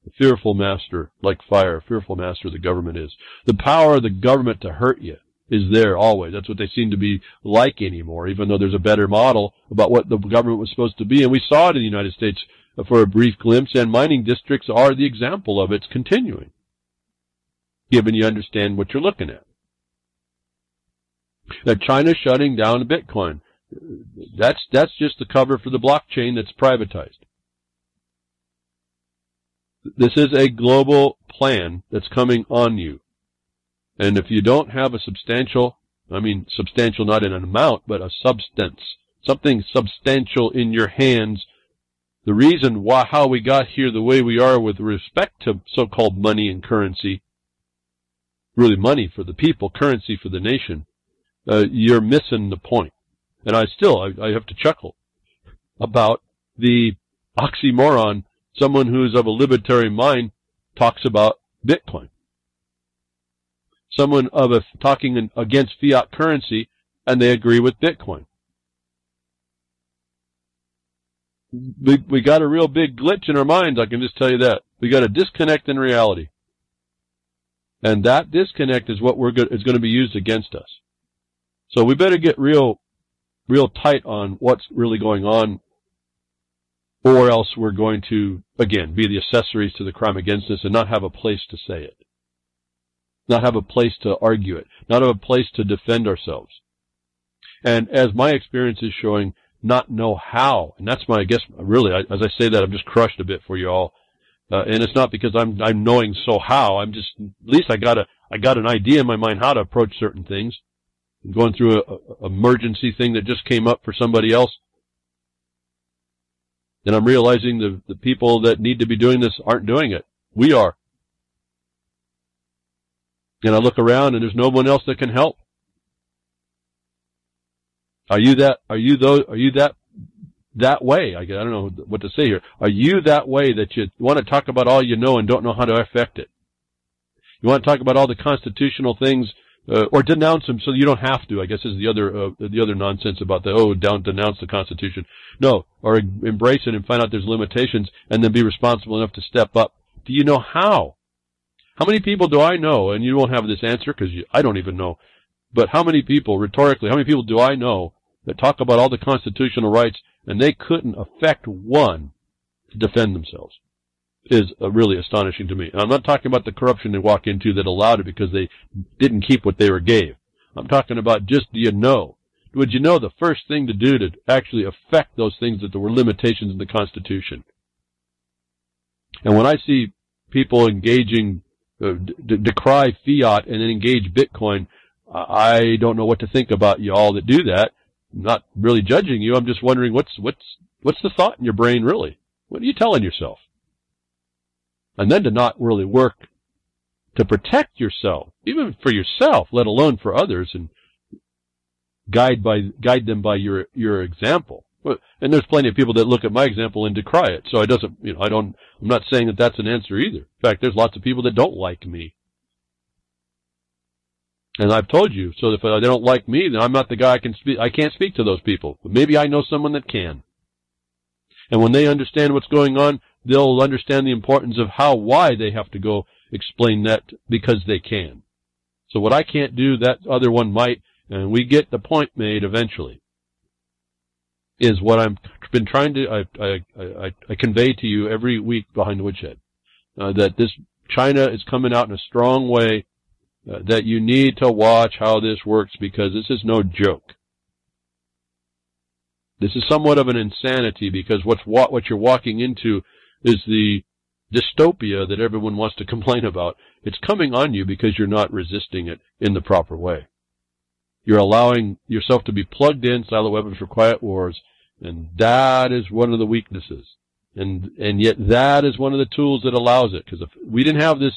A fearful master, like fire, a fearful master the government is. The power of the government to hurt you is there always. That's what they seem to be like anymore, even though there's a better model about what the government was supposed to be. And we saw it in the United States for a brief glimpse, and mining districts are the example of it's continuing, given you understand what you're looking at. That China's shutting down Bitcoin. That's just the cover for the blockchain that's privatized. This is a global plan that's coming on you. And if you don't have a substantial not in an amount, but a substance, something substantial in your hands, the reason how we got here the way we are with respect to so-called money and currency, really money for the people, currency for the nation, you're missing the point. And I have to chuckle about the oxymoron. Someone who's of a libertarian mind talks about Bitcoin. Someone talking against fiat currency, and they agree with Bitcoin. We got a real big glitch in our minds, I can just tell you that. We got a disconnect in reality. And that disconnect is what is going to be used against us. So we better get real tight on what's really going on, or else we're going to, again, be the accessories to the crime against us and not have a place to say it. Not have a place to argue it. Not have a place to defend ourselves. And as my experience is showing, not know how. And that's I guess, really, as I say that, I'm just crushed a bit for you all. And it's not because I'm knowing how. I'm just, at least I got an idea in my mind how to approach certain things. I'm going through a emergency thing that just came up for somebody else. And I'm realizing the people that need to be doing this aren't doing it. We are. And I look around and there's no one else that can help. Are you that way? I don't know what to say here. Are you that way that you want to talk about all you know and don't know how to affect it? You want to talk about all the constitutional things, or denounce them so you don't have to, I guess is the other nonsense about denounce the Constitution. No, or embrace it and find out there's limitations and then be responsible enough to step up. Do you know how? How many people do I know, and you won't have this answer because I don't even know, but how many people, rhetorically, how many people do I know that talk about all the constitutional rights and they couldn't affect one to defend themselves? Is really astonishing to me. And I'm not talking about the corruption they walk into that allowed it because they didn't keep what they were gave. I'm talking about just, do you know? Would you know the first thing to do to actually affect those things that there were limitations in the Constitution? And when I see people engaging, decry fiat and then engage Bitcoin, I don't know what to think about you all that do that. I'm not really judging you. I'm just wondering what's the thought in your brain really? What are you telling yourself? And then to not really work to protect yourself, even for yourself, let alone for others, and guide them by your example. And there's plenty of people that look at my example and decry it. So I'm not saying that that's an answer either. In fact, there's lots of people that don't like me. And I've told you, so if they don't like me, then I'm not the guy I can't speak to those people. But maybe I know someone that can. And when they understand what's going on, they'll understand the importance of why they have to go explain that because they can. So what I can't do, that other one might, and we get the point made eventually, is what I've been trying to, I convey to you every week behind the Woodshed, that this China is coming out in a strong way, that you need to watch how this works because this is no joke. This is somewhat of an insanity because what you're walking into is the dystopia that everyone wants to complain about. It's coming on you because you're not resisting it in the proper way. You're allowing yourself to be plugged in, silent weapons for quiet wars, and that is one of the weaknesses. And yet that is one of the tools that allows it. Because if we didn't have this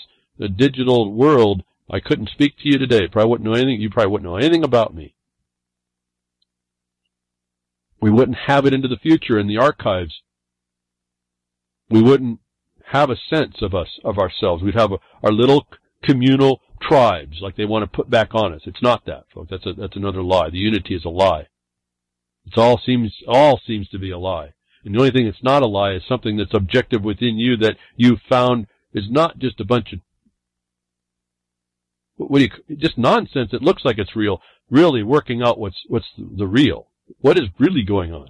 digital world, I couldn't speak to you today. Probably wouldn't know anything. You probably wouldn't know anything about me. We wouldn't have it into the future in the archives. We wouldn't have a sense of ourselves. We'd have our little communal tribes like they want to put back on us. It's not that, folks. That's another lie. The unity is a lie. It all seems to be a lie. And the only thing that's not a lie is something that's objective within you that you found is not just a bunch of just nonsense. It looks like it's real, really working out what's the real. What is really going on?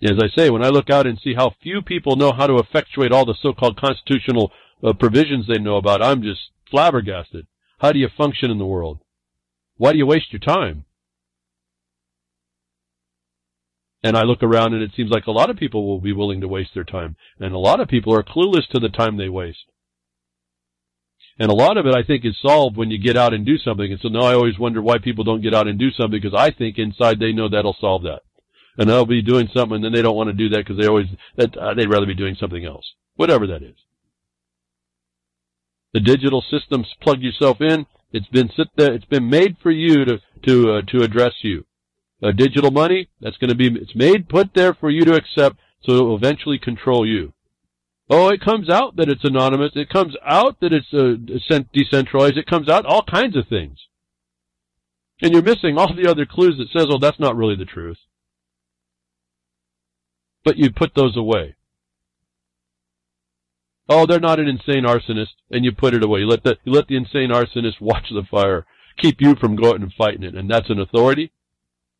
As I say, when I look out and see how few people know how to effectuate all the so-called constitutional provisions they know about, I'm just flabbergasted. How do you function in the world? Why do you waste your time? And I look around and it seems like a lot of people will be willing to waste their time. And a lot of people are clueless to the time they waste. And a lot of it, I think, is solved when you get out and do something. And so now I always wonder why people don't get out and do something, because I think inside they know that'll solve that. And they'll be doing something, and then they don't want to do that because they'd rather be doing something else, whatever that is. The digital systems, plug yourself in. It's been made for you to address you. Digital money, it's put there for you to accept, so it will eventually control you. Oh, it comes out that it's anonymous. It comes out that it's decentralized. It comes out all kinds of things. And you're missing all the other clues that says, oh, that's not really the truth. But you put those away. Oh, they're not an insane arsonist, and you put it away. You let the insane arsonist watch the fire, keep you from going and fighting it, and that's an authority,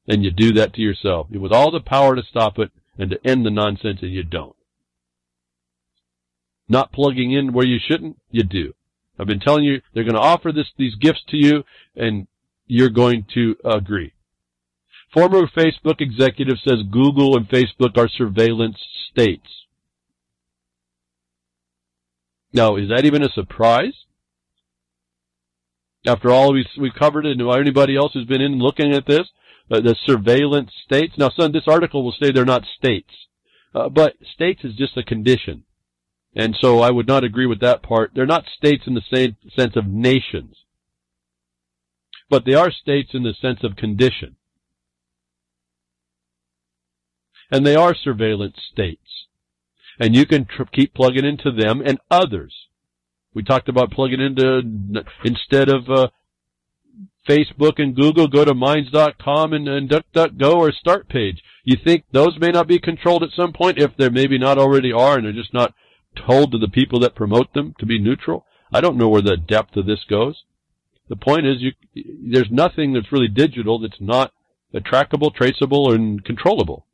and you do that to yourself. With all the power to stop it and to end the nonsense, and you don't. Not plugging in where you shouldn't, you do. I've been telling you, they're going to offer these gifts to you, and you're going to agree. Former Facebook executive says Google and Facebook are surveillance states. Now, is that even a surprise? After all we've covered it, and anybody else who's been in looking at this, the surveillance states. Now, this article will say they're not states, but states is just a condition. And so I would not agree with that part. They're not states in the same sense of nations, but they are states in the sense of condition. And they are surveillance states. And you can keep plugging into them and others. We talked about plugging into, instead of Facebook and Google, go to Minds.com and DuckDuckGo or Start Page. You think those may not be controlled at some point, if they maybe not already are, and they're just not told to the people that promote them to be neutral? I don't know where the depth of this goes. The point is, there's nothing that's really digital that's not trackable, traceable, and controllable.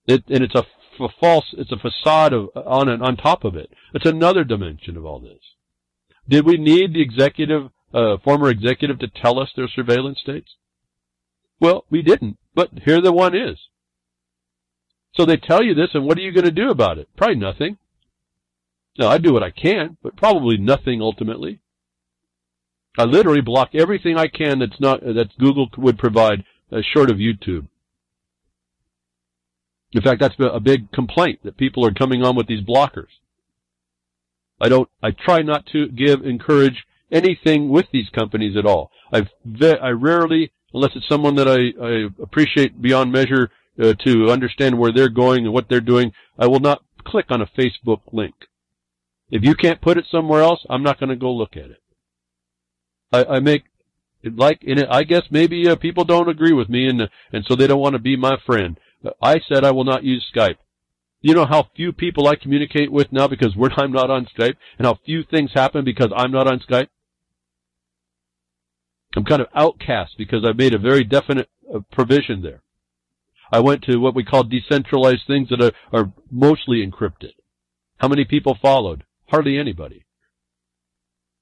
It's a facade on top of it. It's another dimension of all this. Did we need the former executive to tell us they're surveillance states? Well, we didn't, but here the one is. So they tell you this, and what are you going to do about it? Probably nothing. Now, I do what I can, but probably nothing ultimately. I literally block everything I can that Google would provide, short of YouTube. In fact, that's a big complaint, that people are coming on with these blockers. I try not to encourage anything with these companies at all. I rarely, unless it's someone that I appreciate beyond measure, to understand where they're going and what they're doing, I will not click on a Facebook link. If you can't put it somewhere else, I'm not going to go look at it. I make it like in it. I guess maybe people don't agree with me, and so they don't want to be my friend. I said I will not use Skype. You know how few people I communicate with now because I'm not on Skype, and how few things happen because I'm not on Skype? I'm kind of outcast because I've made a very definite provision there. I went to what we call decentralized things that are mostly encrypted. How many people followed? Hardly anybody.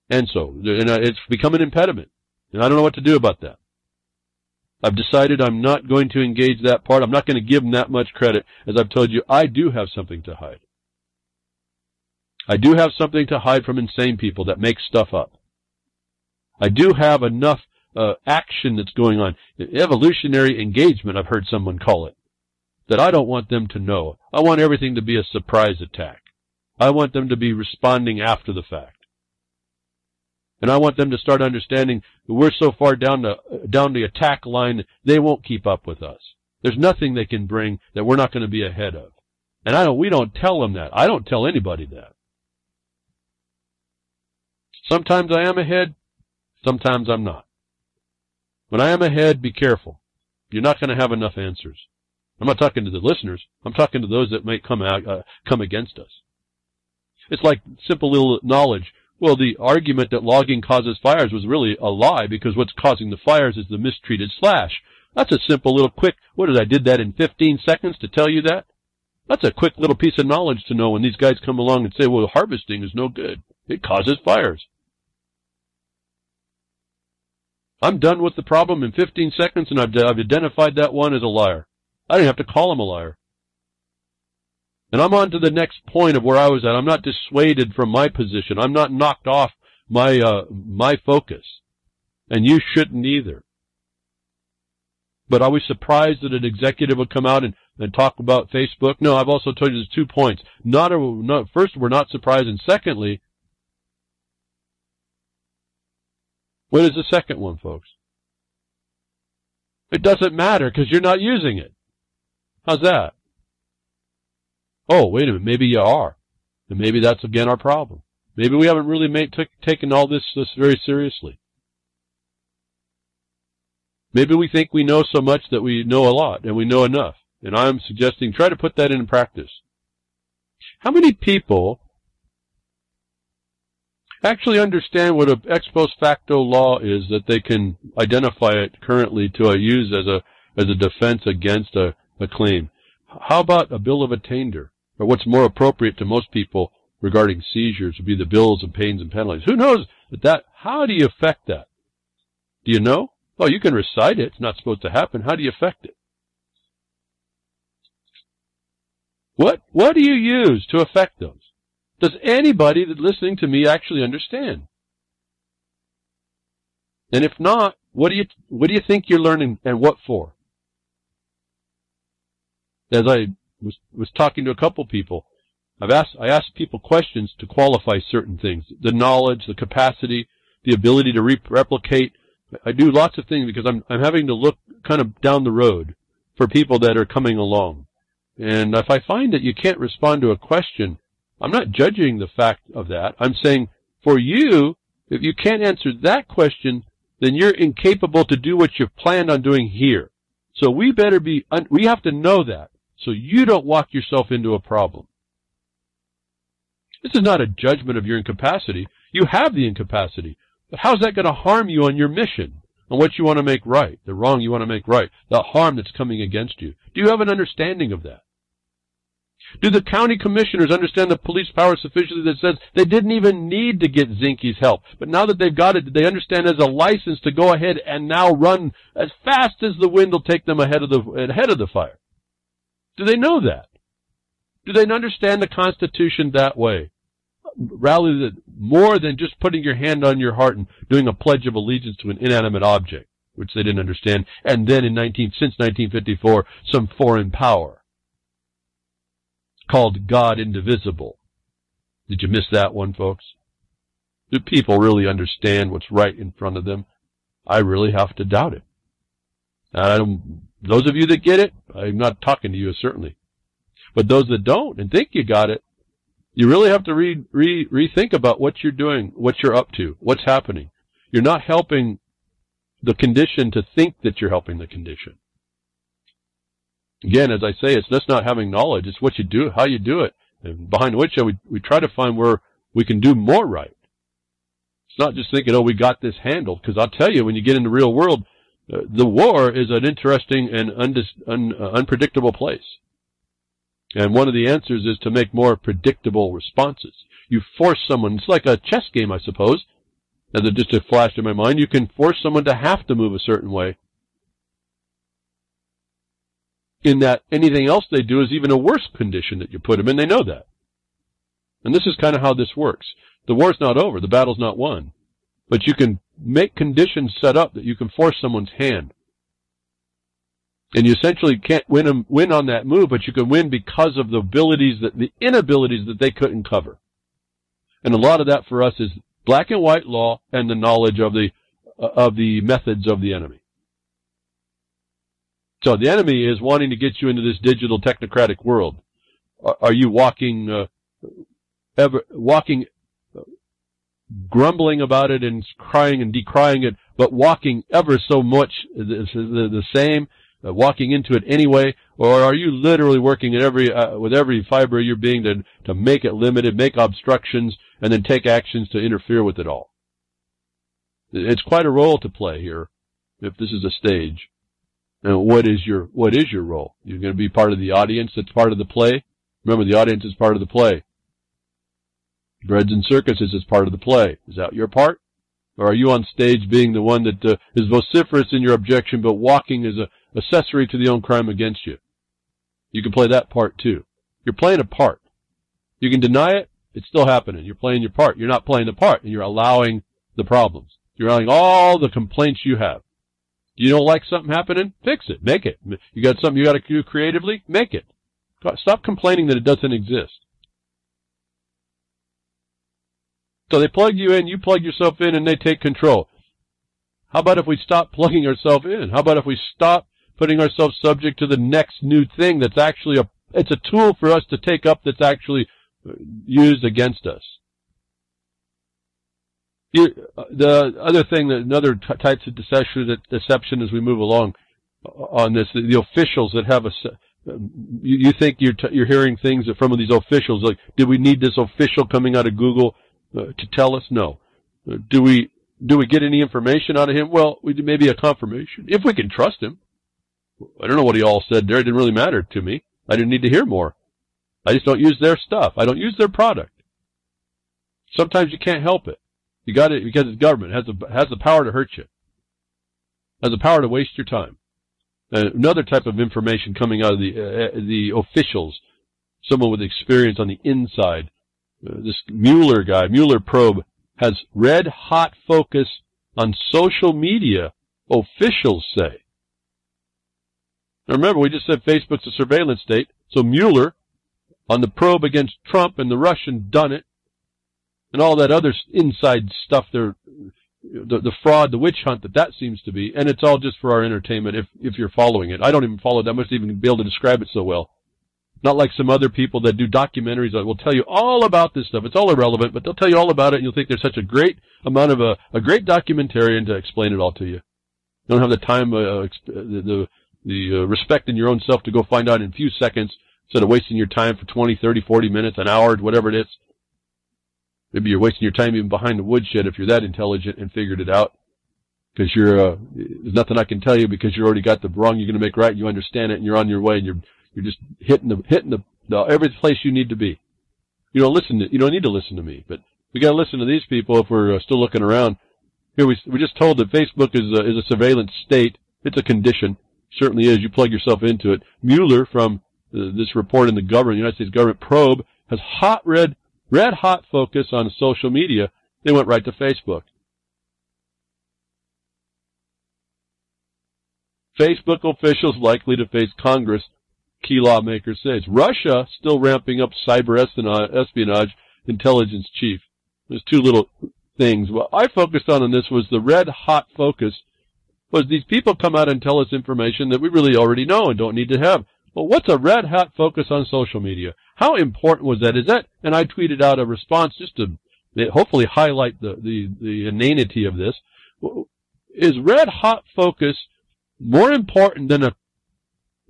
And so, it's become an impediment. And I don't know what to do about that. I've decided I'm not going to engage that part. I'm not going to give them that much credit. As I've told you, I do have something to hide. I do have something to hide from insane people that make stuff up. I do have enough action that's going on. Evolutionary engagement, I've heard someone call it, that I don't want them to know. I want everything to be a surprise attack. I want them to be responding after the fact. And I want them to start understanding that we're so far down the attack line, they won't keep up with us. There's nothing they can bring that we're not going to be ahead of. And we don't tell them that. I don't tell anybody that. Sometimes I am ahead, sometimes I'm not. When I am ahead, be careful. You're not going to have enough answers. I'm not talking to the listeners. I'm talking to those that may come against us. It's like simple little knowledge. Well, the argument that logging causes fires was really a lie because what's causing the fires is the mistreated slash. That's a simple little quick, I did that in 15 seconds to tell you that? That's a quick little piece of knowledge to know when these guys come along and say, well, harvesting is no good. It causes fires. I'm done with the problem in 15 seconds and I've identified that one as a liar. I didn't have to call him a liar. And I'm on to the next point of where I was at. I'm not dissuaded from my position. I'm not knocked off my focus. And you shouldn't either. But are we surprised that an executive would come out and talk about Facebook? No, I've also told you there's 2 points. First, we're not surprised. And secondly, what is the second one, folks? It doesn't matter because you're not using it. How's that? Oh, wait a minute. Maybe you are. And maybe that's, again, our problem. Maybe we haven't really taken all this very seriously. Maybe we think we know so much that we know a lot and we know enough. And I'm suggesting try to put that in practice. How many people actually understand what an ex post facto law is that they can identify it currently to use as a defense against a claim? How about a bill of attainder? Or what's more appropriate to most people regarding seizures would be the bills of pains and penalties. Who knows that? How do you affect that? Do you know? Oh, you can recite it. It's not supposed to happen. How do you affect it? What do you use to affect those? Does anybody that's listening to me actually understand? And if not, what do you think you're learning and what for? As I was talking to a couple people, I asked people questions to qualify certain things. The knowledge, the capacity, the ability to replicate. I do lots of things because I'm having to look kind of down the road for people that are coming along. And if I find that you can't respond to a question, I'm not judging the fact of that. I'm saying for you, if you can't answer that question, then you're incapable to do what you've planned on doing here. So we have to know that so you don't walk yourself into a problem. This is not a judgment of your incapacity. You have the incapacity. But how's that going to harm you on your mission, on what you want to make right, the wrong you want to make right, the harm that's coming against you? Do you have an understanding of that? Do the county commissioners understand the police power sufficiently that says they didn't even need to get Zinke's help? But now that they've got it, do they understand as a license to go ahead and now run as fast as the wind will take them ahead of the fire? Do they know that? Do they understand the Constitution that way? Rather than more than just putting your hand on your heart and doing a pledge of allegiance to an inanimate object, which they didn't understand, and then since 1954, some foreign power called God indivisible. Did you miss that one, folks? Do people really understand what's right in front of them? I really have to doubt it. Those of you that get it, I'm not talking to you, certainly. But those that don't and think you got it, you really have to rethink about what you're doing, what you're up to, what's happening. You're not helping the condition to think that you're helping the condition. Again, as I say, it's just not having knowledge. It's what you do, how you do it, and behind which we try to find where we can do more right. It's not just thinking, oh, we got this handled, because I'll tell you, when you get in the real world, the war is an interesting and unpredictable place. And one of the answers is to make more predictable responses. You force someone, it's like a chess game, I suppose, as it just flashed in my mind. You can force someone to have to move a certain way. In that anything else they do is even a worse condition that you put them in. They know that. And this is kind of how this works. The war's not over. The battle's not won. But you can make conditions set up that you can force someone's hand. And you essentially can't win on that move, but you can win because of the inabilities that they couldn't cover. And a lot of that for us is black and white law and the knowledge of the methods of the enemy. So the enemy is wanting to get you into this digital technocratic world. Are you walking grumbling about it and crying and decrying it, but walking ever so much the same? walking into it anyway, or are you literally working at with every fiber of your being to make it limited, make obstructions, and then take actions to interfere with it all? It's quite a role to play here, if this is a stage. And what is your role? You're going to be part of the audience that's part of the play? Remember, the audience is part of the play. Breads and circuses is part of the play. Is that your part? Or are you on stage being the one that is vociferous in your objection, but walking as a accessory to the own crime against you? You can play that part too. You're playing a part. You can deny it, it's still happening. You're playing your part. You're not playing the part, and you're allowing the problems. You're allowing all the complaints you have. You don't like something happening? Fix it. Make it. You got something you got to do creatively? Make it. Stop complaining that it doesn't exist. So they plug you in, you plug yourself in, and they take control. How about if we stop plugging ourselves in? How about if we stop putting ourselves subject to the next new thing that's actually it's a tool for us to take up that's actually used against us? The other thing, another types of deception as we move along on this, the officials that have you think you're hearing things from these officials, like, did we need this official coming out of Google to tell us? No. Do we get any information out of him? Well, we do maybe a confirmation, if we can trust him. I don't know what he all said there. It didn't really matter to me. I didn't need to hear more. I just don't use their stuff. I don't use their product. Sometimes you can't help it. You got it because it's government. It has the power to hurt you. It has the power to waste your time. Another type of information coming out of the officials, someone with experience on the inside. This Mueller guy, Mueller probe, has red-hot focus on social media, officials say. Now remember, we just said Facebook's a surveillance state, so Mueller, on the probe against Trump and the Russian, done it, and all that other inside stuff there, the fraud, the witch hunt that seems to be, and it's all just for our entertainment if you're following it. I don't even follow that much to even be able to describe it so well. Not like some other people that do documentaries that will tell you all about this stuff. It's all irrelevant, but they'll tell you all about it, and you'll think there's such a great amount of a great documentarian to explain it all to you. You don't have the time, the respect in your own self to go find out in a few seconds instead of wasting your time for 20, 30, 40 minutes, an hour, whatever it is. Maybe you're wasting your time even behind the woodshed if you're that intelligent and figured it out. Because there's nothing I can tell you because you already got the wrong you're going to make right, you understand it, and you're on your way, and you're just hitting the every place you need to be. You don't need to listen to me, but we got to listen to these people if we're still looking around. Here we just told that Facebook is a surveillance state. It's a condition. Certainly is. You plug yourself into it. Mueller from this report in the United States government probe has red hot focus on social media. They went right to Facebook. Facebook officials likely to face Congress, key lawmakers say. Russia still ramping up cyber espionage, intelligence chief. There's two little things. What I focused on in this was the red hot focus was these people come out and tell us information that we really already know and don't need to have. Well, what's a red hot focus on social media? How important was that? And I tweeted out a response just to hopefully highlight the inanity of this. Is red hot focus more important than a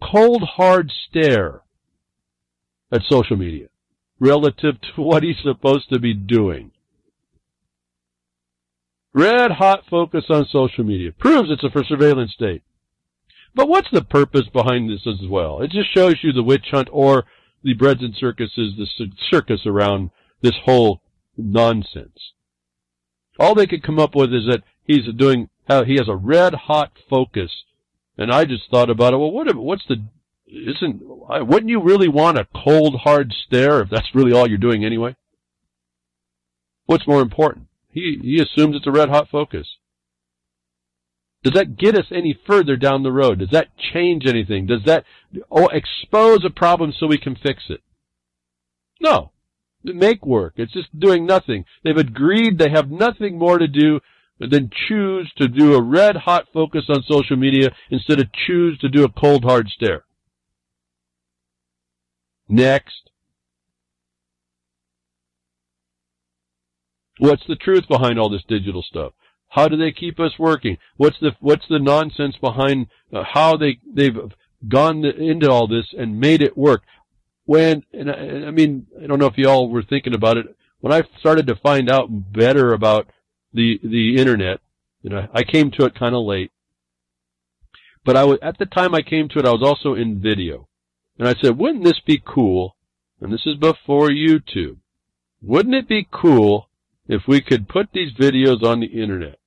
cold, hard stare at social media relative to what he's supposed to be doing? Red hot focus on social media proves it's a surveillance state. But what's the purpose behind this as well? It just shows you the witch hunt or the breads and circuses, the circus around this whole nonsense. All they could come up with is that he has a red hot focus. And I just thought about it. Well, wouldn't you really want a cold, hard stare if that's really all you're doing anyway? What's more important? He assumes it's a red hot focus. Does that get us any further down the road? Does that change anything? Does that expose a problem so we can fix it? No. Make work. It's just doing nothing. They've agreed they have nothing more to do than choose to do a red hot focus on social media instead of choose to do a cold hard stare. Next. What's the truth behind all this digital stuff? How do they keep us working? What's the nonsense behind how they've gone into all this and made it work? I mean, I don't know if y'all were thinking about it. When I started to find out better about the internet, I came to it kind of late. But at the time I came to it, I was also in video. And I said, wouldn't this be cool? And this is before YouTube. Wouldn't it be cool if we could put these videos on the internet?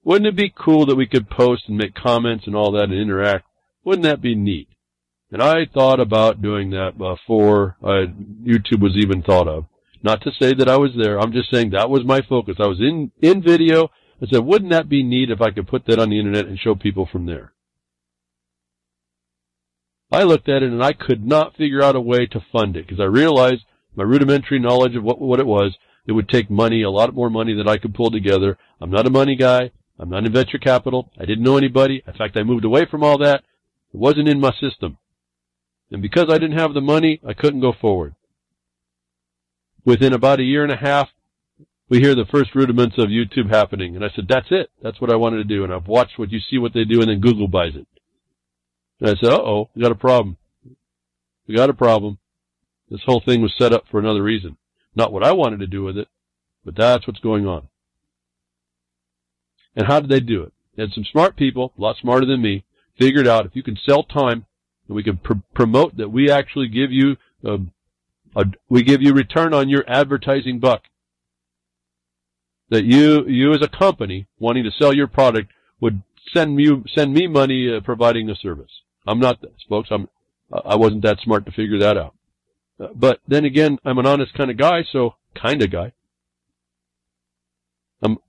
Wouldn't it be cool that we could post and make comments and all that and interact? Wouldn't that be neat? And I thought about doing that before YouTube was even thought of. Not to say that I was there. I'm just saying that was my focus. I was in video. I said, wouldn't that be neat if I could put that on the internet and show people from there? I looked at it and I could not figure out a way to fund it because I realized my rudimentary knowledge of what it was, it would take money, a lot more money than I could pull together. I'm not a money guy. I'm not in venture capital. I didn't know anybody. In fact, I moved away from all that. It wasn't in my system. And because I didn't have the money, I couldn't go forward. Within about a year and a half, we hear the first rudiments of YouTube happening. And I said, that's it. That's what I wanted to do. And I've watched what they do, and then Google buys it. And I said, uh-oh, we got a problem. We got a problem. This whole thing was set up for another reason. Not what I wanted to do with it, but that's what's going on. And how did they do it? They had some smart people, a lot smarter than me, figured out if you can sell time, and we can promote that we actually give you return on your advertising buck. That you as a company wanting to sell your product would send me money providing a service. I'm not this, folks. I wasn't that smart to figure that out. But then again, I'm an honest kind of guy, so kind of guy.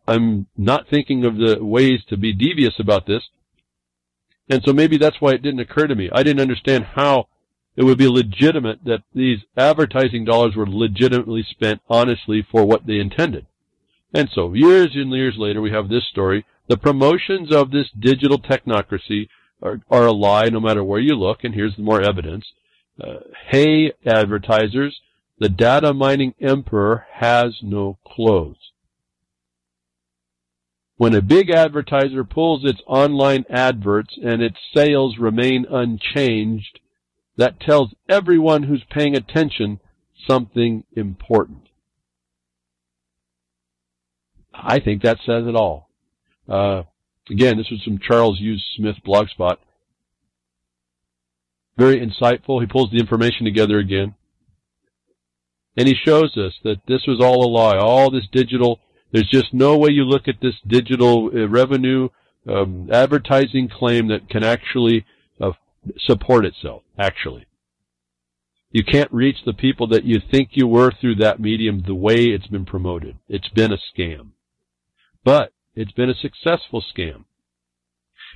I'm not thinking of the ways to be devious about this. And so maybe that's why it didn't occur to me. I didn't understand how it would be legitimate that these advertising dollars were legitimately spent honestly for what they intended. And so years and years later, we have this story. The promotions of this digital technocracy are a lie no matter where you look, and here's more evidence. Hey, advertisers, the data mining emperor has no clothes. When a big advertiser pulls its online adverts and its sales remain unchanged, that tells everyone who's paying attention something important. I think that says it all. Again, this was from Charles Hughes Smith blogspot. Very insightful. He pulls the information together again. And he shows us that this was all a lie. All this digital, there's just no way you look at this digital revenue advertising claim that can actually support itself, actually. You can't reach the people that you think you were through that medium the way it's been promoted. It's been a scam. But it's been a successful scam.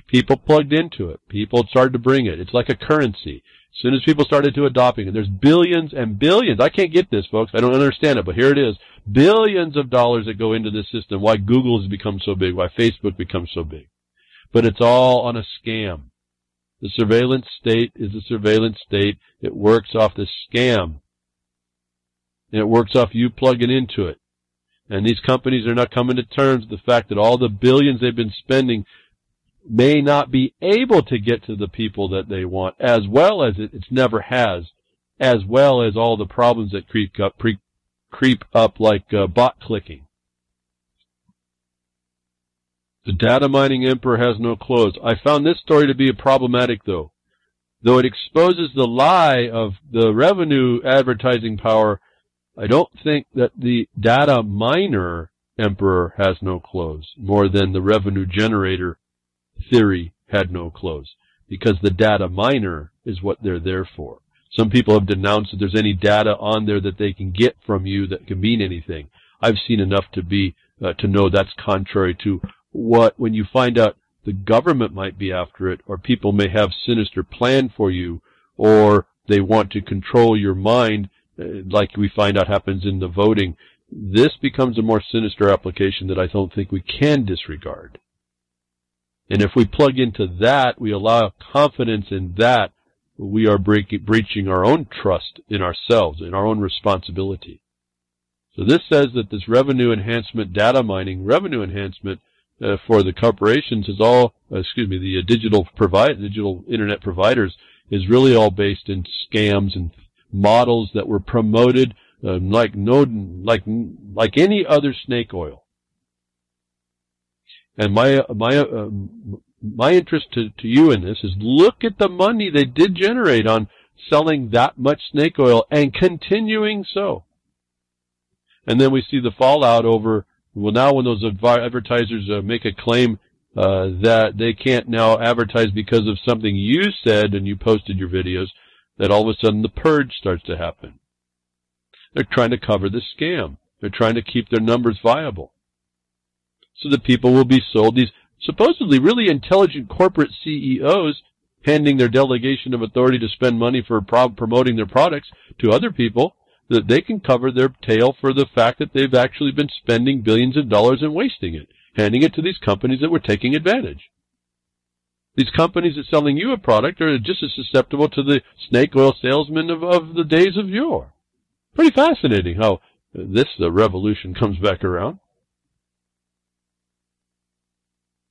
People plugged into it. People started to bring it. It's like a currency. As soon as people started to adopting it, there's billions and billions. I can't get this, folks. I don't understand it, but here it is. Billions of dollars that go into this system. Why Google has become so big. Why Facebook becomes so big. But it's all on a scam. The surveillance state is a surveillance state. It works off the scam. And it works off you plugging into it. And these companies are not coming to terms with the fact that all the billions they've been spending may not be able to get to the people that they want, as well as it's never has, as well as all the problems that creep up like bot clicking. The data mining emperor has no clothes. I found this story to be problematic, though. Though it exposes the lie of the revenue advertising power, I don't think that the data miner emperor has no clothes more than the revenue generator theory had no clothes, because the data miner is what they're there for. Some people have denounced that there's any data on there that they can get from you that can mean anything. I've seen enough to know that's contrary to when you find out the government might be after it, or people may have sinister plan for you, or they want to control your mind, like we find out happens in the voting. This becomes a more sinister application that I don't think we can disregard. And if we plug into that, we allow confidence in that, we are breaching our own trust in ourselves, in our own responsibility. So this says that this revenue enhancement, data mining, revenue enhancement for the corporations is all, the digital internet providers is really all based in scams and models that were promoted like any other snake oil. And my interest to you in this is look at the money they did generate on selling that much snake oil and continuing so. And then we see the fallout over, well, now when those advertisers make a claim that they can't now advertise because of something you said and you posted your videos, that all of a sudden the purge starts to happen. They're trying to cover the scam. They're trying to keep their numbers viable so that people will be sold these supposedly really intelligent corporate CEOs handing their delegation of authority to spend money for promoting their products to other people, that they can cover their tail for the fact that they've actually been spending billions of dollars and wasting it, handing it to these companies that were taking advantage. These companies that are selling you a product are just as susceptible to the snake oil salesmen of the days of yore. Pretty fascinating how this revolution comes back around.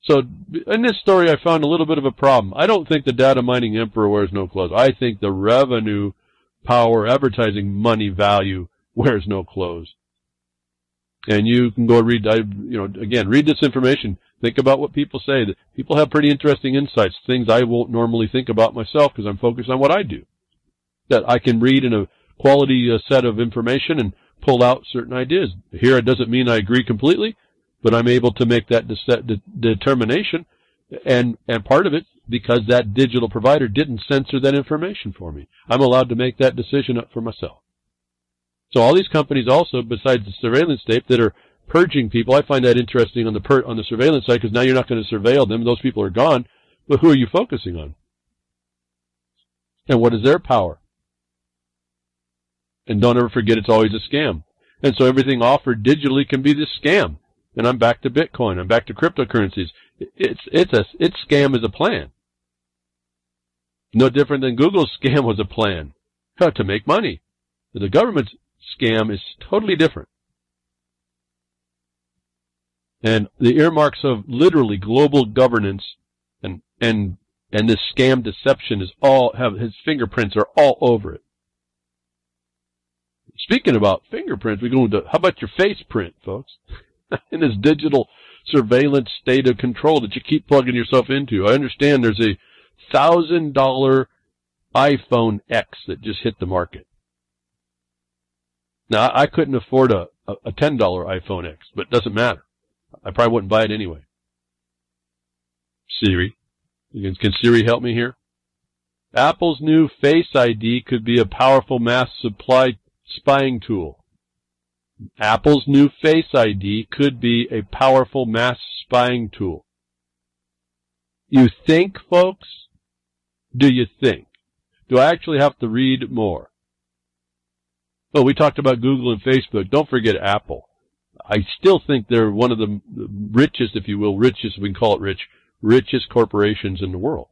So in this story I found a little bit of a problem. I don't think the data mining emperor wears no clothes. I think the revenue power, advertising money value wears no clothes. And you can go read, read this information. Think about what people say. That people have pretty interesting insights, things I won't normally think about myself because I'm focused on what I do. That I can read in a quality set of information and pull out certain ideas. Here it doesn't mean I agree completely, but I'm able to make that determination. And part of it because that digital provider didn't censor that information for me. I'm allowed to make that decision up for myself. So all these companies also, besides the surveillance state, that are purging people, I find that interesting on the surveillance side because now you're not going to surveil them. Those people are gone. But who are you focusing on? And what is their power? And don't ever forget it's always a scam. And so everything offered digitally can be this scam. And I'm back to Bitcoin. I'm back to cryptocurrencies. It's scam as a plan. No different than Google's scam was a plan to make money. The government's scam is totally different. And the earmarks of literally global governance and this scam deception his fingerprints are all over it. Speaking about fingerprints, we go into, how about your face print, folks? In this digital surveillance state of control that you keep plugging yourself into. I understand there's a $1,000 iPhone X that just hit the market. Now, I couldn't afford a $10 iPhone X, but it doesn't matter. I probably wouldn't buy it anyway. Siri. Can Siri help me here? Apple's new Face ID could be a powerful mass supply spying tool. Apple's new Face ID could be a powerful mass spying tool. You think, folks? Do you think? Do I actually have to read more? Oh, we talked about Google and Facebook. Don't forget Apple. I still think they're one of the richest, if you will, we can call it richest corporations in the world.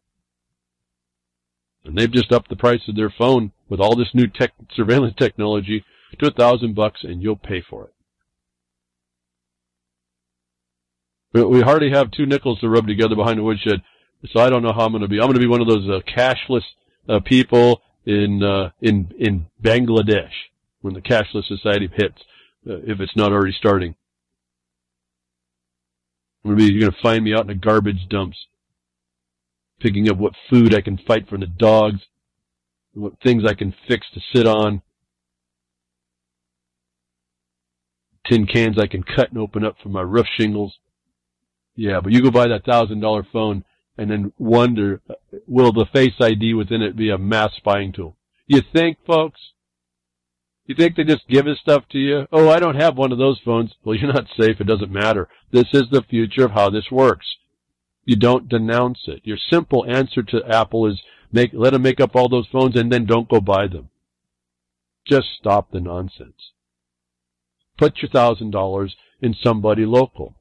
And they've just upped the price of their phone with all this new surveillance technology to $1,000, and you'll pay for it. But we hardly have two nickels to rub together behind the woodshed, so I don't know how I'm going to be. I'm going to be one of those cashless people in Bangladesh when the cashless society hits, if it's not already starting. You're going to find me out in the garbage dumps, picking up what food I can fight from the dogs, what things I can fix to sit on, tin cans I can cut and open up for my roof shingles. Yeah, but you go buy that $1,000 phone and then wonder, will the Face ID within it be a mass spying tool? You think, folks? You think they just give this stuff to you? Oh, I don't have one of those phones. Well, you're not safe. It doesn't matter. This is the future of how this works. You don't denounce it. Your simple answer to Apple is let them make up all those phones and then don't go buy them. Just stop the nonsense. Put your $1,000 in somebody local.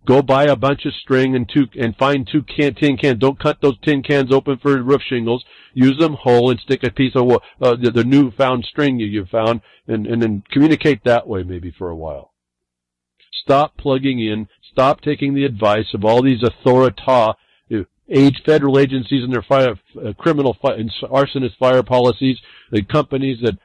Go buy a bunch of string and find tin cans. Don't cut those tin cans open for roof shingles. Use them whole and stick a piece of the newfound string you found, and then communicate that way maybe for a while. Stop plugging in. Stop taking the advice of all these federal agencies and their criminal and arsonist fire policies, the companies that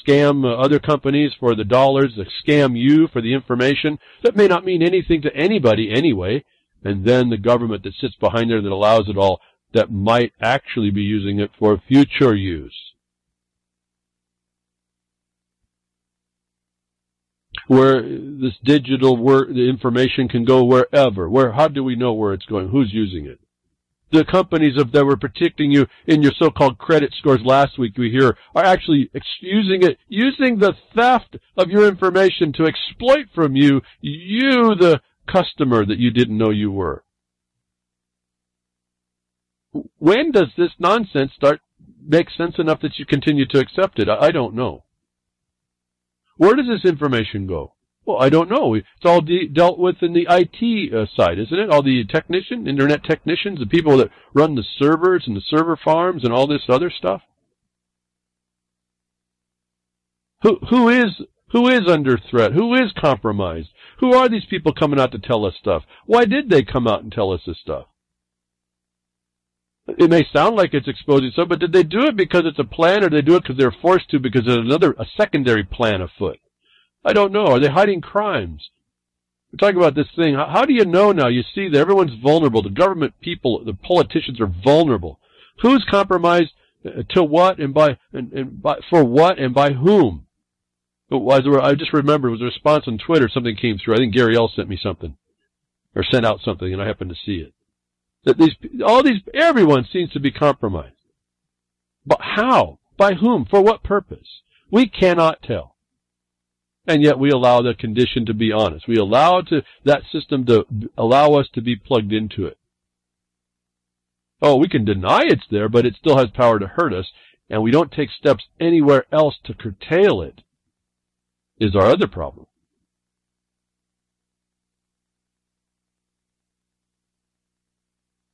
scam other companies for the dollars, that scam you for the information that may not mean anything to anybody anyway, and then the government that sits behind there that allows it all, that might actually be using it for future use. Where this digital the information can go wherever. How do we know where it's going? Who's using it? The companies that were protecting you in your so-called credit scores last week, we hear, are actually using the theft of your information to exploit from you, the customer that you didn't know you were. When does this nonsense make sense enough that you continue to accept it? I don't know. Where does this information go? Well, I don't know. It's all dealt with in the IT side, isn't it? All the internet technicians, the people that run the servers and the server farms and all this other stuff. Who is under threat? Who is compromised? Who are these people coming out to tell us stuff? Why did they come out and tell us this stuff? It may sound like it's exposing stuff, but did they do it because it's a plan, or did they do it because they're forced to because there's a secondary plan afoot? I don't know. Are they hiding crimes? We're talking about this thing. How do you know now? You see that everyone's vulnerable. The government people, the politicians are vulnerable. Who's compromised to what and for what and by whom? I just remember it was a response on Twitter. Something came through. I think Gary L. sent me something, or sent out something, and I happened to see it. That everyone seems to be compromised. But how? By whom? For what purpose? We cannot tell. And yet we allow the condition to be honest. We allow that system to allow us to be plugged into it. Oh, we can deny it's there, but it still has power to hurt us, and we don't take steps anywhere else to curtail it, is our other problem.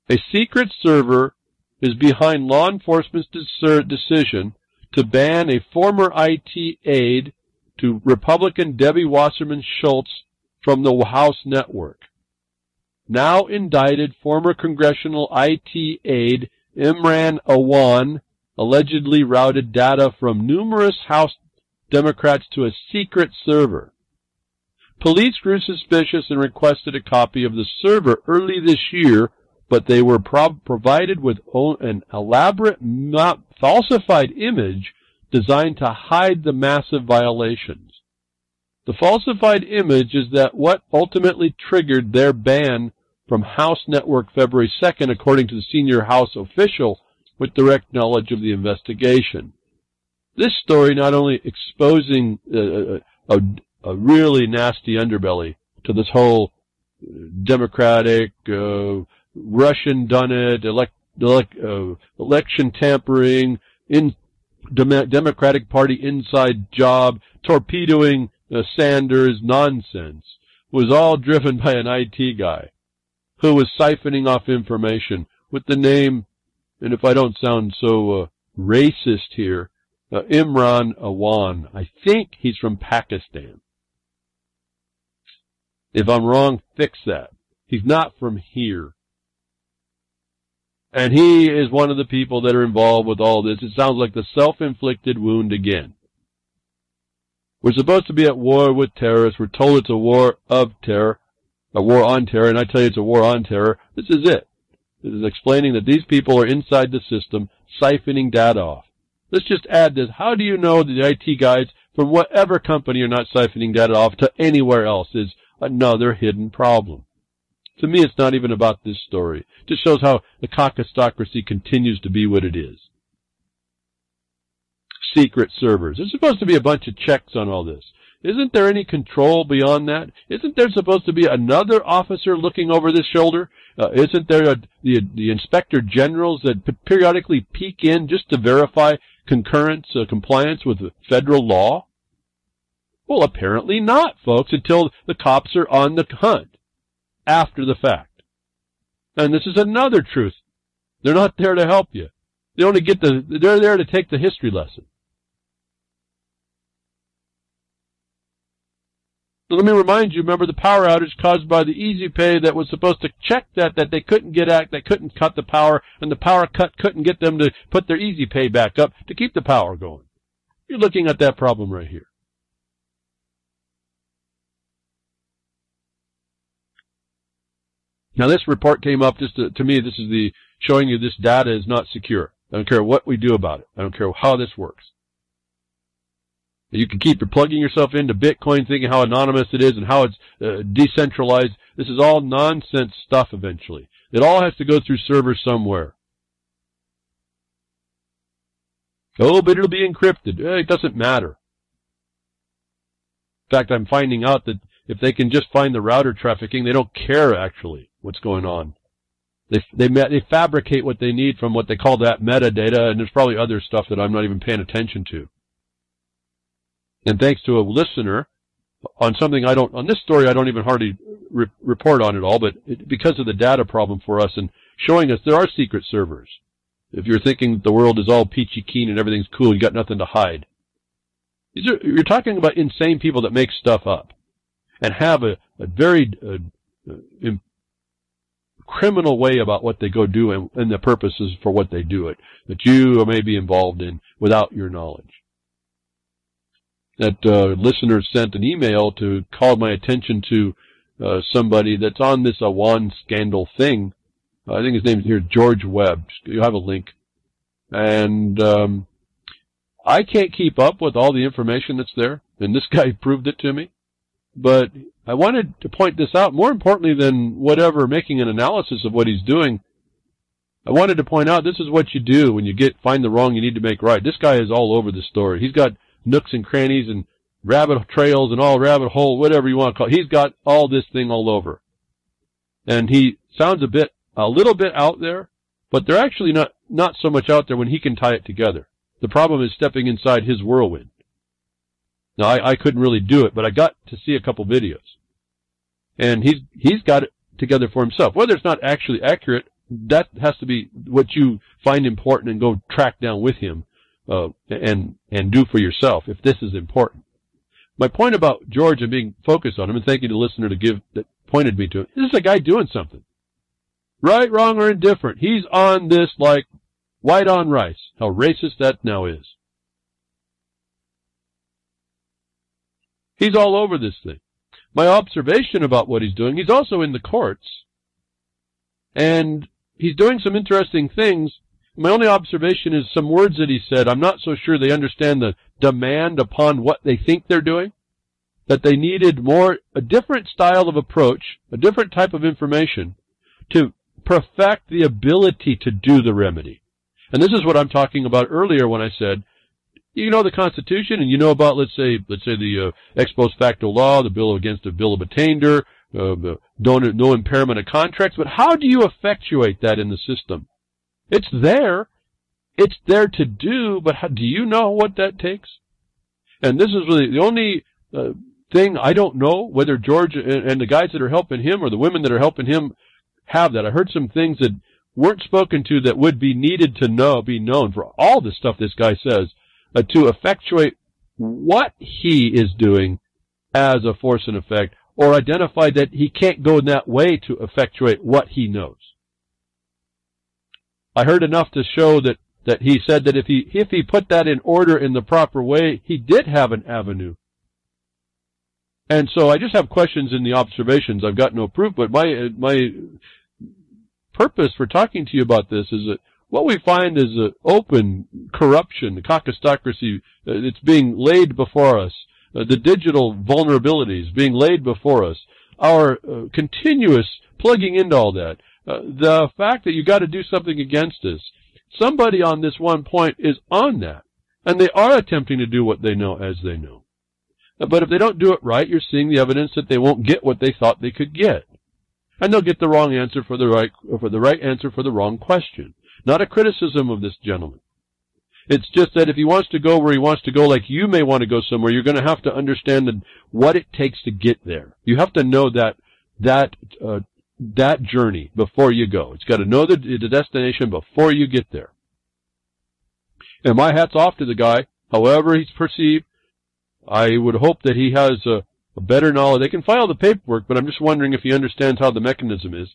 A secret server is behind law enforcement's decision to ban a former IT aide to Republican Debbie Wasserman Schultz from the House network. Now indicted former congressional IT aide Imran Awan allegedly routed data from numerous House Democrats to a secret server. Police grew suspicious and requested a copy of the server early this year, but they were provided with an elaborate falsified image designed to hide the massive violations. The falsified image is what ultimately triggered their ban from House Network February 2nd, according to the senior House official with direct knowledge of the investigation. This story not only exposing a really nasty underbelly to this whole Democratic, Russian done it, election tampering, Democratic Party inside job, torpedoing Sanders nonsense, was all driven by an IT guy who was siphoning off information with the name, and if I don't sound so racist here, Imran Awan. I think he's from Pakistan. If I'm wrong, fix that. He's not from here. And he is one of the people that are involved with all this. It sounds like the self-inflicted wound again. We're supposed to be at war with terrorists. We're told it's a war of terror, a war on terror, and I tell you it's a war on terror. This is it. This is explaining that these people are inside the system, siphoning data off. Let's just add this. How do you know that the IT guys from whatever company are not siphoning data off to anywhere else is another hidden problem? To me, it's not even about this story. It just shows how the caucusocracy continues to be what it is. Secret servers. There's supposed to be a bunch of checks on all this. Isn't there any control beyond that? Isn't there supposed to be another officer looking over this shoulder? Isn't there the inspector generals that periodically peek in just to verify compliance with federal law? Well, apparently not, folks, until the cops are on the hunt. after the fact. And this is another truth. They're not there to help you. They're there to take the history lesson. So let me remind you, remember the power outage caused by the Easy Pay that was supposed to check that they couldn't get at, they couldn't cut the power, and the power cut couldn't get them to put their Easy Pay back up to keep the power going. You're looking at that problem right here. Now this report came up just to me, this is showing you this data is not secure. I don't care what we do about it. I don't care how this works. You can keep plugging yourself into Bitcoin thinking how anonymous it is and how it's decentralized. This is all nonsense stuff eventually. It all has to go through servers somewhere. Oh, but it'll be encrypted. It doesn't matter. In fact, I'm finding out that if they can just find the router trafficking, they don't care actually what's going on. They fabricate what they need from what they call that metadata, and there's probably other stuff that I'm not even paying attention to. And thanks to a listener on something on this story I don't even hardly report on at all, but because of the data problem for us and showing us there are secret servers. If you're thinking the world is all peachy keen and everything's cool, you got nothing to hide. You're talking about insane people that make stuff up and have a very criminal way about what they go do and the purposes for what they do it that you may be involved in without your knowledge. That listener sent an email to call my attention to somebody that's on this Awan scandal thing. I think his name is here, George Webb. You'll have a link. And I can't keep up with all the information that's there, and this guy proved it to me. But I wanted to point this out, more importantly than whatever, making an analysis of what he's doing. I wanted to point out this is what you do when you find the wrong you need to make right. This guy is all over the story. He's got nooks and crannies and rabbit trails and all rabbit hole, whatever you want to call it. He's got all this thing all over. And he sounds a little bit out there, but they're actually not so much out there when he can tie it together. The problem is stepping inside his whirlwind. Now, I couldn't really do it, but I got to see a couple videos. And he's got it together for himself. Whether it's not actually accurate, that has to be what you find important and go track down with him. And do for yourself if this is important. My point about George and being focused on him, and thank you to the listener that pointed me to him, this is a guy doing something. Right, wrong, or indifferent. He's on this like white on rice. How racist that now is. He's all over this thing. My observation about what he's doing, he's also in the courts. And he's doing some interesting things. My only observation is some words that he said. I'm not so sure they understand the demand upon what they think they're doing, that they needed a different style of approach, a different type of information to perfect the ability to do the remedy. And this is what I'm talking about earlier when I said, you know the Constitution and you know about, let's say the ex post facto law, the bill against a bill of attainder, no impairment of contracts, but how do you effectuate that in the system? It's there. It's there to do, but do you know what that takes? And this is really the only thing I don't know, whether George and the guys that are helping him or the women that are helping him have that. I heard some things that weren't spoken to that would be needed to be known for all the stuff this guy says to effectuate what he is doing as a force and effect, or identify that he can't go in that way to effectuate what he knows. I heard enough to show that he said that if he put that in order in the proper way, he did have an avenue. And so I just have questions in the observations. I've got no proof, but my purpose for talking to you about this is that what we find is open corruption, the caucustocracy, it's being laid before us, the digital vulnerabilities being laid before us, our continuous plugging into all that. The fact that you got to do something against this. Somebody on this one point is on that, and they are attempting to do what they know as they know. But if they don't do it right, you're seeing the evidence that they won't get what they thought they could get. And they'll get the wrong answer for the right answer for the wrong question. Not a criticism of this gentleman. It's just that if he wants to go where he wants to go, like you may want to go somewhere, you're going to have to understand what it takes to get there. You have to know that that journey before you go. It's got to know the destination before you get there. And my hat's off to the guy, however he's perceived. I would hope that he has a better knowledge. They can file the paperwork, but I'm just wondering if he understands how the mechanism is.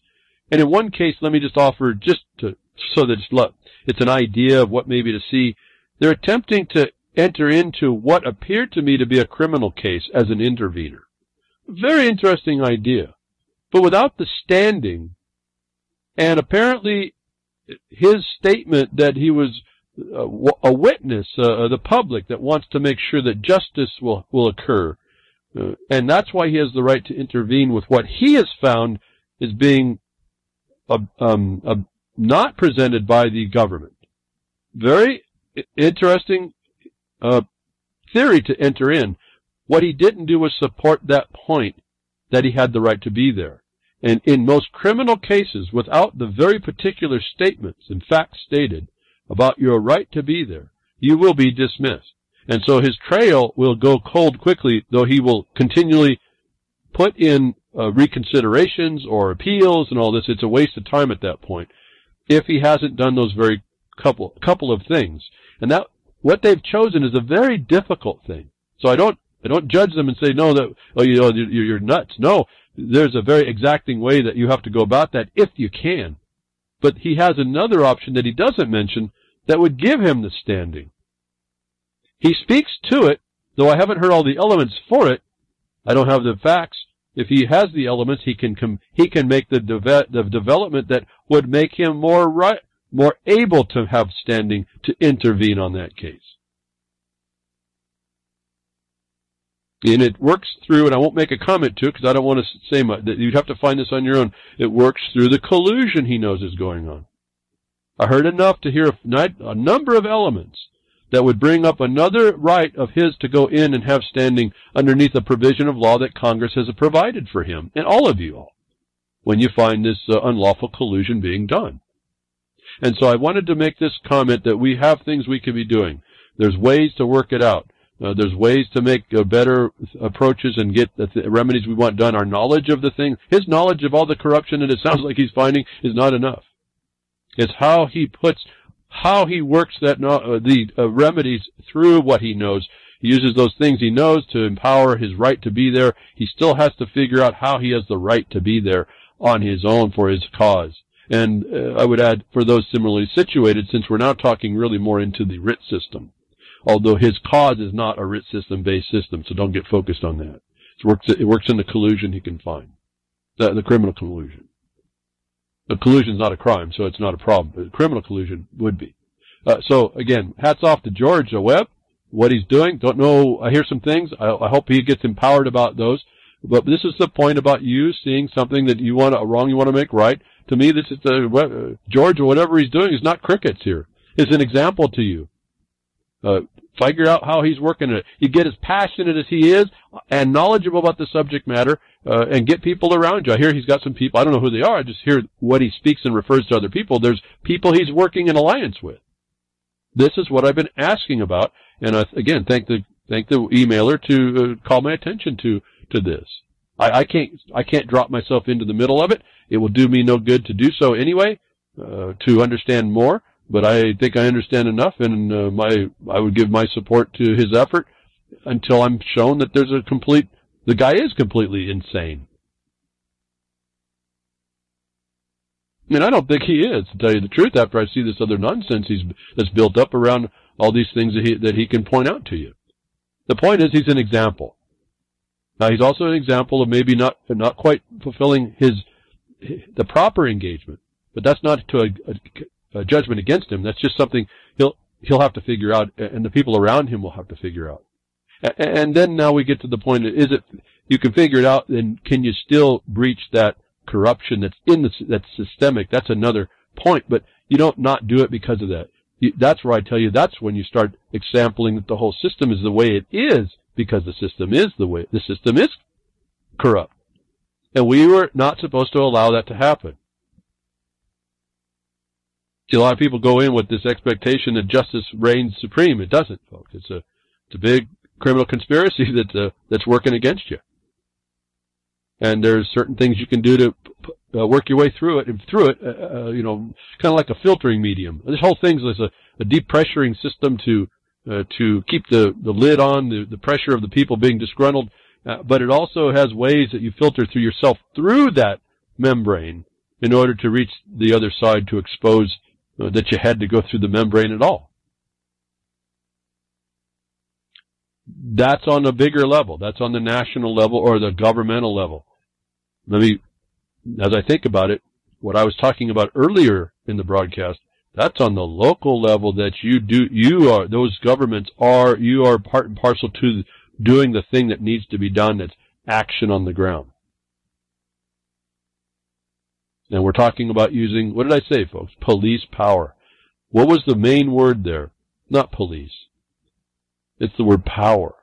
And in one case, let me just offer so that it's an idea of what maybe to see. They're attempting to enter into what appeared to me to be a criminal case as an intervener. Very interesting idea. But without the standing, and apparently his statement that he was a witness, the public that wants to make sure that justice will occur. And that's why he has the right to intervene with what he has found is being not presented by the government. Very interesting theory to enter in. What he didn't do was support that point that he had the right to be there. And in most criminal cases, without the very particular statements and facts stated about your right to be there, you will be dismissed. And so his trail will go cold quickly, though he will continually put in reconsiderations or appeals and all this. It's a waste of time at that point if he hasn't done those very couple of things. And that what they've chosen is a very difficult thing. So I don't judge them and say, no, that, oh, you're nuts. No, there's a very exacting way that you have to go about that if you can. But he has another option that he doesn't mention that would give him the standing. He speaks to it, though I haven't heard all the elements for it. I don't have the facts. If he has the elements, he can make the development that would make him more able to have standing to intervene on that case. And it works through, and I won't make a comment to it because I don't want to say much, that you'd have to find this on your own. It works through the collusion he knows is going on. I heard enough to hear a number of elements that would bring up another right of his to go in and have standing underneath a provision of law that Congress has provided for him, and all of you all, when you find this unlawful collusion being done. And so I wanted to make this comment that we have things we can be doing. There's ways to work it out. There's ways to make better approaches and get the remedies we want done. Our knowledge of the thing, his knowledge of all the corruption that it sounds like he's finding is not enough. It's how he works the remedies through what he knows. He uses those things he knows to empower his right to be there. He still has to figure out how he has the right to be there on his own for his cause. And I would add, for those similarly situated, since we're now talking really more into the writ system, although his cause is not a writ system-based system, so don't get focused on that. It works in the collusion he can find, the criminal collusion. The collusion is not a crime, so it's not a problem. But criminal collusion would be. So again, hats off to George Webb, what he's doing. Don't know. I hear some things. I hope he gets empowered about those. But this is the point about you seeing something that you want wrong, you want to make right. To me, this is George or whatever he's doing is not crickets here. It's an example to you. Figure out how he's working it. You get as passionate as he is and knowledgeable about the subject matter, and get people around you. I hear he's got some people. I don't know who they are. I just hear what he speaks and refers to other people. There's people he's working in alliance with. This is what I've been asking about, and again, thank the emailer to call my attention to this. I can't drop myself into the middle of it. It will do me no good to do so anyway, to understand more. But I think I understand enough, and I would give my support to his effort until I'm shown that there's the guy is completely insane. And I don't think he is, to tell you the truth, after I see this other nonsense that's built up around all these things that he can point out to you. The point is, he's an example. Now, he's also an example of maybe not quite fulfilling the proper engagement, but that's not to a judgment against him. That's just something he'll have to figure out, and the people around him will have to figure out. And then now we get to the point: you can figure it out, then can you still breach that corruption that's systemic? That's another point, but you don't not do it because of that. That's where I tell you that's when you start exampling that the whole system is the way it is because the system is corrupt, and we were not supposed to allow that to happen. See, a lot of people go in with this expectation that justice reigns supreme. It doesn't, folks. It's a big criminal conspiracy that's working against you. And there's certain things you can do to work your way through it, kind of like a filtering medium. This whole thing is a depressuring system to keep the lid on the pressure of the people being disgruntled, but it also has ways that you filter through yourself through that membrane in order to reach the other side to expose that you had to go through the membrane at all. That's on a bigger level. That's on the national level or the governmental level. As I think about it, what I was talking about earlier in the broadcast, that's on the local level that those governments you are part and parcel to doing the thing that needs to be done. That's action on the ground. And we're talking about using, what did I say, folks? Police power. What was the main word there? Not police. It's the word power.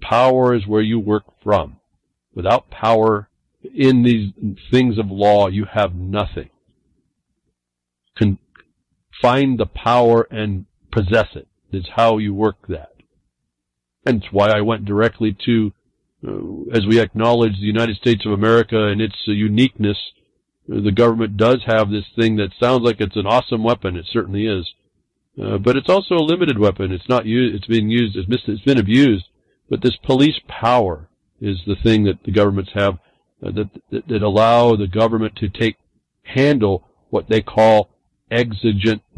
Power is where you work from. Without power in these things of law, you have nothing. Find the power and possess it. Is how you work that. And it's why I went directly to, as we acknowledge the United States of America and its uniqueness, the government does have this thing that sounds like it's an awesome weapon. It certainly is. But it's also a limited weapon. It's not used, it's been abused. But this police power is the thing that the governments have, that allow the government to handle what they call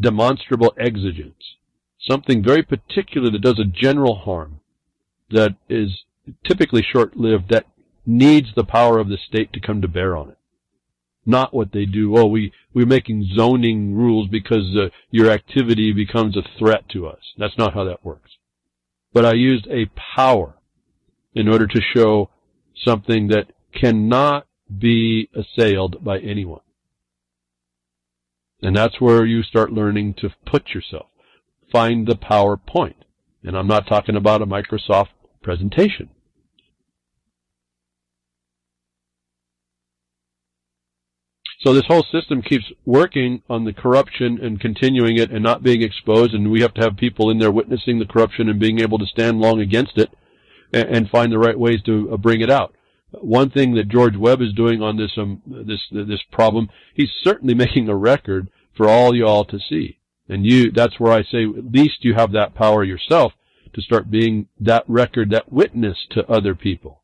demonstrable exigence. Something very particular that does a general harm, that is typically short-lived, that needs the power of the state to come to bear on it. Not what they do. Oh, we're making zoning rules because your activity becomes a threat to us. That's not how that works. But I used a power in order to show something that cannot be assailed by anyone. And that's where you start learning to put yourself. Find the power point. And I'm not talking about a Microsoft presentation. So this whole system keeps working on the corruption and continuing it and not being exposed, and we have to have people in there witnessing the corruption and being able to stand long against it and find the right ways to bring it out. One thing that George Webb is doing on this problem, he's certainly making a record for all y'all to see. And that's where I say at least you have that power yourself to start being that record, that witness to other people.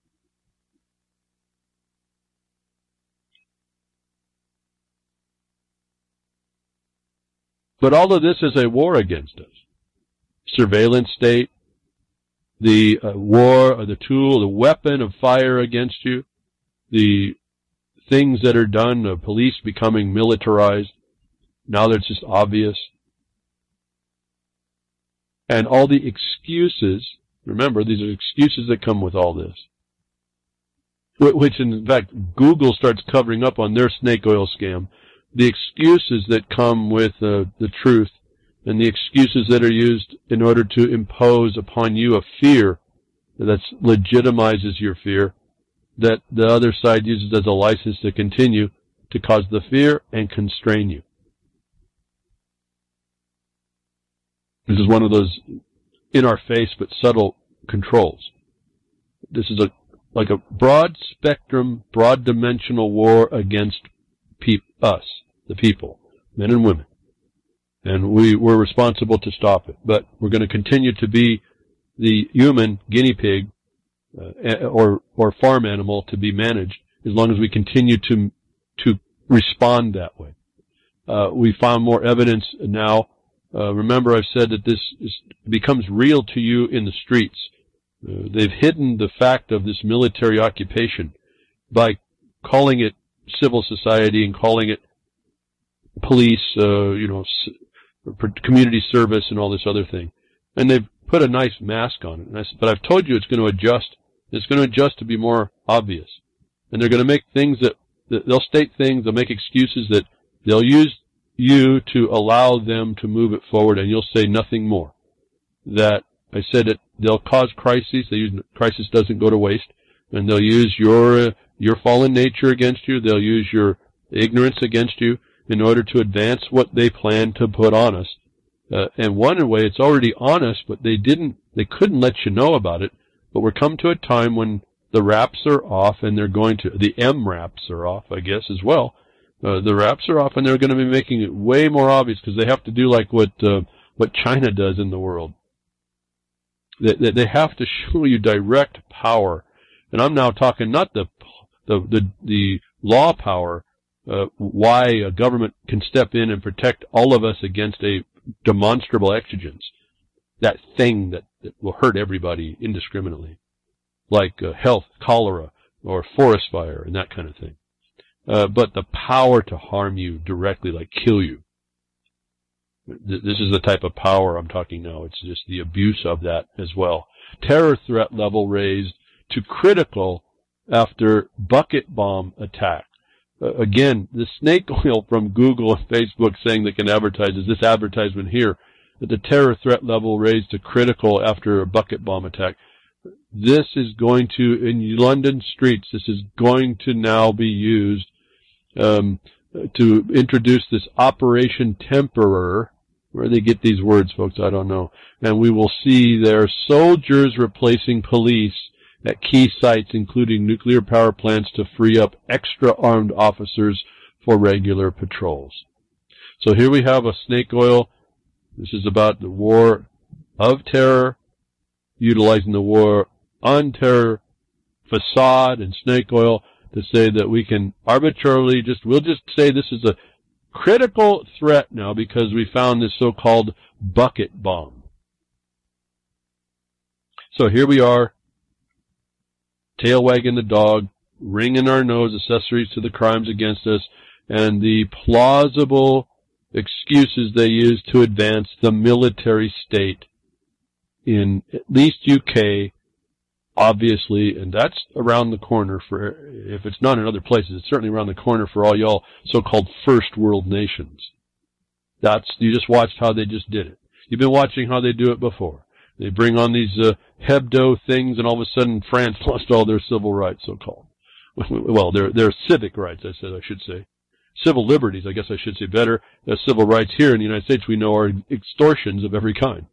But all of this is a war against us. Surveillance state, the war, the tool, the weapon of fire against you, the things that are done, the police becoming militarized, now that it's just obvious. And all the excuses, remember, these are excuses that come with all this. Which, in fact, Google starts covering up on their snake oil scam. The excuses that come with the truth, and the excuses that are used in order to impose upon you a fear that legitimizes your fear, that the other side uses as a license to continue to cause the fear and constrain you. This is one of those in-our-face but subtle controls. This is like a broad spectrum, broad dimensional war against us, the people, men and women. And we're responsible to stop it. But we're going to continue to be the human guinea pig or farm animal to be managed as long as we continue to respond that way. We found more evidence now. Remember, I've said that this becomes real to you in the streets. They've hidden the fact of this military occupation by calling it civil society and calling it police, community service and all this other thing. And they've put a nice mask on it. But I've told you it's going to adjust. It's going to adjust to be more obvious. And they're going to make things that they'll state things, they'll make excuses that they'll use you to allow them to move it forward, and you'll say nothing more. That I said that they'll cause crises. Crisis doesn't go to waste. And they'll use your fallen nature against you. They'll use your ignorance against you in order to advance what they plan to put on us. And one way, it's already on us, but they couldn't let you know about it. But we're come to a time when the wraps are off, and the M wraps are off, I guess, as well. The wraps are off, and they're going to be making it way more obvious because they have to do like what China does in the world. They have to show you direct power, and I'm now talking not the law power, why a government can step in and protect all of us against a demonstrable exigence, that thing that will hurt everybody indiscriminately, like health, cholera, or forest fire, and that kind of thing. But the power to harm you directly, like kill you. This is the type of power I'm talking now. It's just the abuse of that as well. Terror threat level raised to critical after bucket bomb attack. Again, the snake oil from Google and Facebook saying they can advertise, is this advertisement here, that the terror threat level raised to critical after a bucket bomb attack. This is going to, in London streets, this is going to now be used to introduce this Operation Temperer. Where they get these words, folks, I don't know. And we will see their soldiers replacing police at key sites, including nuclear power plants, to free up extra armed officers for regular patrols. So here we have a snake oil. This is about the war of terror, utilizing the war on terror facade and snake oil to say that we can arbitrarily we'll just say this is a critical threat now because we found this so-called bucket bomb. So here we are, tail wagging the dog, wringing our nose, accessories to the crimes against us, and the plausible excuses they use to advance the military state in at least UK, obviously, and that's around the corner for, if it's not in other places, it's certainly around the corner for all y'all so-called first world nations. You just watched how they just did it. You've been watching how they do it before. They bring on these hebdo things, and all of a sudden France lost all their civil rights, so-called. Well, their civic rights, I should say. Civil liberties, I guess I should say better. Civil rights here in the United States we know are extortions of every kind.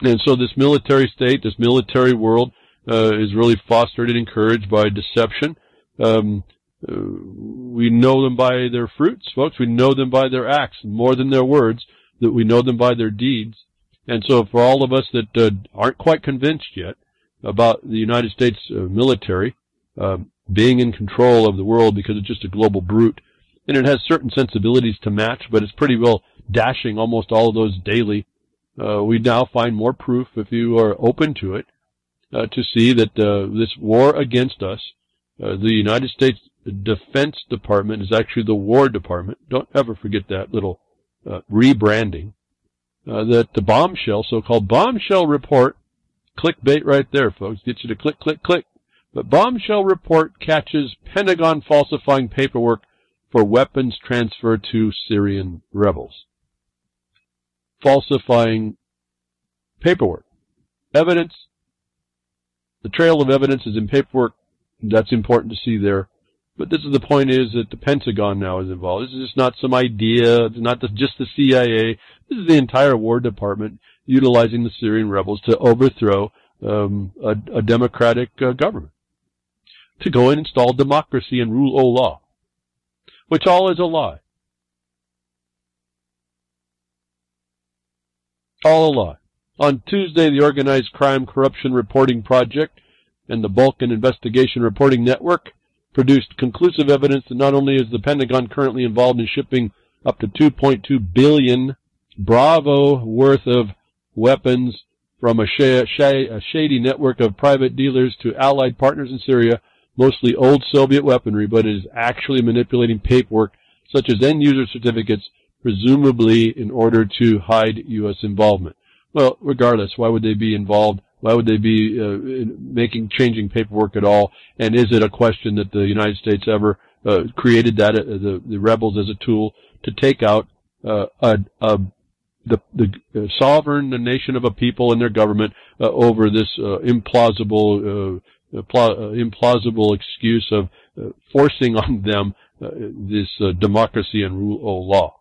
And so this military state, this military world, is really fostered and encouraged by deception. We know them by their fruits, folks. We know them by their acts, more than their words, that we know them by their deeds. And so for all of us that aren't quite convinced yet about the United States military being in control of the world because it's just a global brute, and it has certain sensibilities to match, but it's pretty well dashing almost all of those daily. We now find more proof, if you are open to it, to see that this war against us, the United States Defense Department is actually the War Department. Don't ever forget that little rebranding. That the bombshell, so-called bombshell report, clickbait right there, folks, gets you to click, click, click. But bombshell report catches Pentagon falsifying paperwork for weapons transfer to Syrian rebels. Falsifying paperwork. Evidence. The trail of evidence is in paperwork. That's important to see there. But this is the point, is that the Pentagon now is involved. This is just not some idea. It's not just the CIA. This is the entire War Department utilizing the Syrian rebels to overthrow a democratic government, to go and install democracy and rule of law, which all is a lie. All a lie. On Tuesday, the Organized Crime Corruption Reporting Project and the Balkan Investigation Reporting Network produced conclusive evidence that not only is the Pentagon currently involved in shipping up to $2.2 billion Bravo worth of weapons from a shady network of private dealers to allied partners in Syria, mostly old Soviet weaponry, but it is actually manipulating paperwork such as end-user certificates, presumably in order to hide U.S. involvement. Well, regardless, why would they be involved? Why would they be changing paperwork at all? And is it a question that the United States ever created that the rebels as a tool to take out the sovereign nation of a people and their government over this implausible excuse of forcing on them this democracy and rule of law?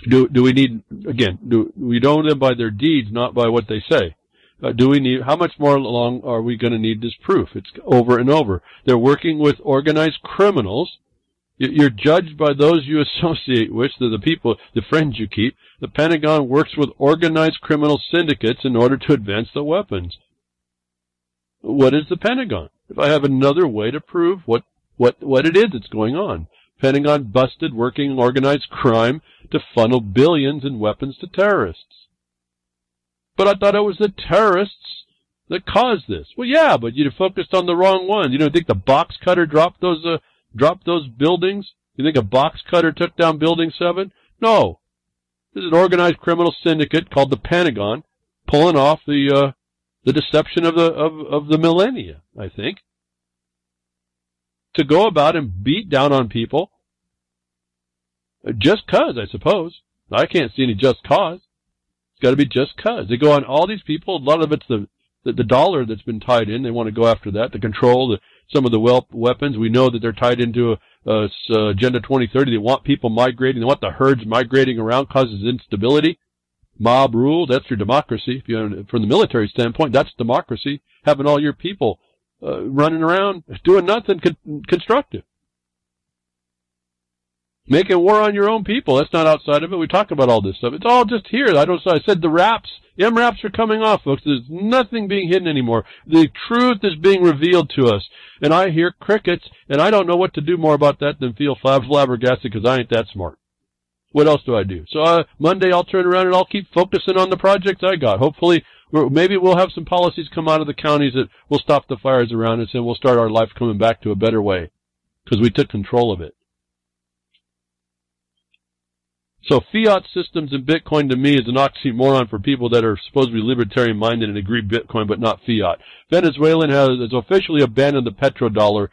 Do we need, again, we know them by their deeds, not by what they say. do we need? How much more long are we going to need this proof? It's over and over. They're working with organized criminals. You're judged by those you associate with, the people, the friends you keep. The Pentagon works with organized criminal syndicates in order to advance the weapons. What is the Pentagon? If I have another way to prove what it is that's going on. Pentagon busted working organized crime to funnel billions in weapons to terrorists. But I thought it was the terrorists that caused this. Well, yeah, but you focused on the wrong ones. You don't think the box cutter dropped those buildings? You think a box cutter took down Building 7? No. This is an organized criminal syndicate called the Pentagon pulling off the deception of the millennia, I think. To go about and beat down on people just cause, I suppose. I can't see any just cause. Got to be just cause. They go on all these people. A lot of it's the dollar that's been tied in. They want to go after that to control some of the weapons. We know that they're tied into Agenda 2030. They want people migrating. They want the herds migrating around, causes instability. Mob rule. That's your democracy. If you, from the military standpoint, that's democracy. Having all your people running around doing nothing constructive. Making war on your own people. That's not outside of it. We talk about all this stuff. It's all just here. I said the MRAPs are coming off, folks. There's nothing being hidden anymore. The truth is being revealed to us. And I hear crickets, and I don't know what to do more about that than feel flabbergasted because I ain't that smart. What else do I do? So Monday I'll turn around and I'll keep focusing on the projects I got. Hopefully, maybe we'll have some policies come out of the counties that will stop the fires around us and we'll start our life coming back to a better way because we took control of it. So fiat systems and Bitcoin to me is an oxymoron for people that are supposed to be libertarian-minded and agree Bitcoin but not fiat. Venezuela has officially abandoned the petrodollar.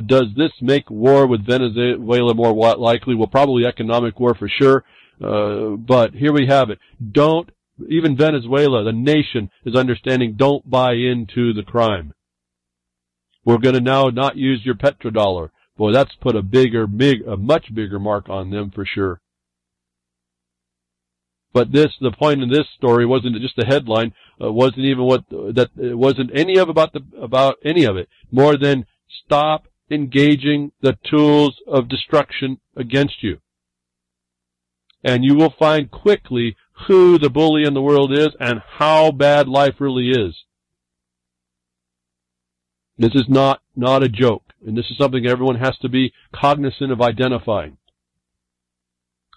Does this make war with Venezuela more likely? Well, probably economic war for sure. But here we have it. Even Venezuela, the nation, is understanding don't buy into the crime. We're going to now not use your petrodollar. Boy, that's put a much bigger mark on them for sure. But the point in this story wasn't just the headline, wasn't even it wasn't any of about any of it, more than stop engaging the tools of destruction against you. And you will find quickly who the bully in the world is and how bad life really is. This is not a joke, and this is something everyone has to be cognizant of identifying.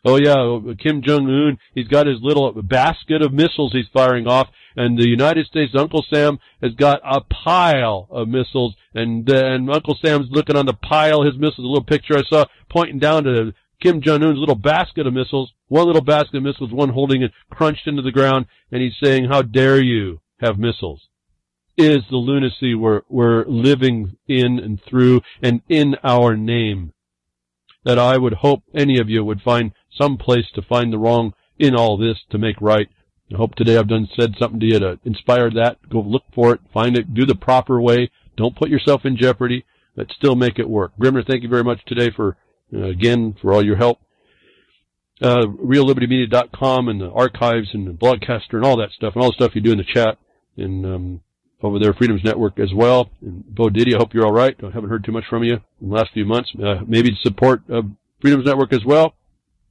Oh yeah, Kim Jong-un, he's got his little basket of missiles he's firing off, and the United States, Uncle Sam, has got a pile of missiles, and Uncle Sam's looking on the pile of his missiles, a little picture I saw pointing down to Kim Jong-un's little basket of missiles, one little basket of missiles, one holding it crunched into the ground, and he's saying, how dare you have missiles? Is the lunacy we're living in and through and in our name. That I would hope any of you would find some place to find the wrong in all this to make right. I hope today I've said something to you to inspire that. Go look for it, find it, do the proper way. Don't put yourself in jeopardy, but still make it work. Grimner, thank you very much today for all your help. RealLibertyMedia.com and the archives and the Blogcaster and all that stuff and all the stuff you do in the chat and over there, Freedom's Network as well. And Bo Diddy, I hope you're all right. I haven't heard too much from you in the last few months. Maybe support Freedom's Network as well.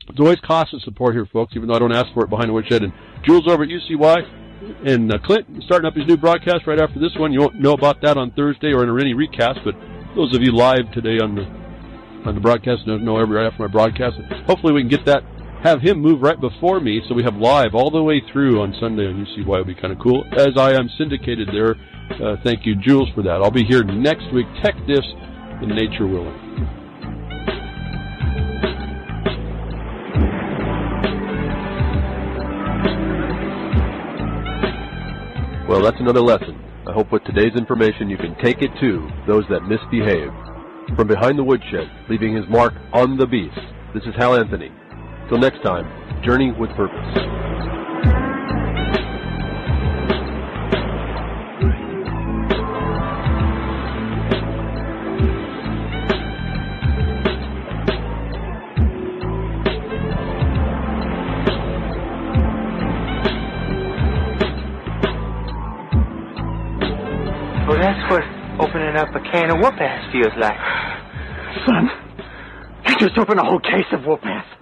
It's always constant support here, folks, even though I don't ask for it behind the Woodshed. And Jules over at UCY and Clint starting up his new broadcast right after this one. You won't know about that on Thursday or in any recast, but those of you live today on the broadcast know right after my broadcast. Hopefully we can get that, have him move right before me so we have live all the way through on Sunday on UCY. It would be kind of cool. As I am syndicated there, thank you, Jules, for that. I'll be here next week, Tech Diffs and Nature Willing. Well, that's another lesson. I hope with today's information you can take it to those that misbehave. From behind the woodshed, leaving his mark on the beast, this is Hal Anthony. Till next time, journey with purpose. That's what opening up a can of whoop-ass feels like. Son, you just opened a whole case of whoop-ass.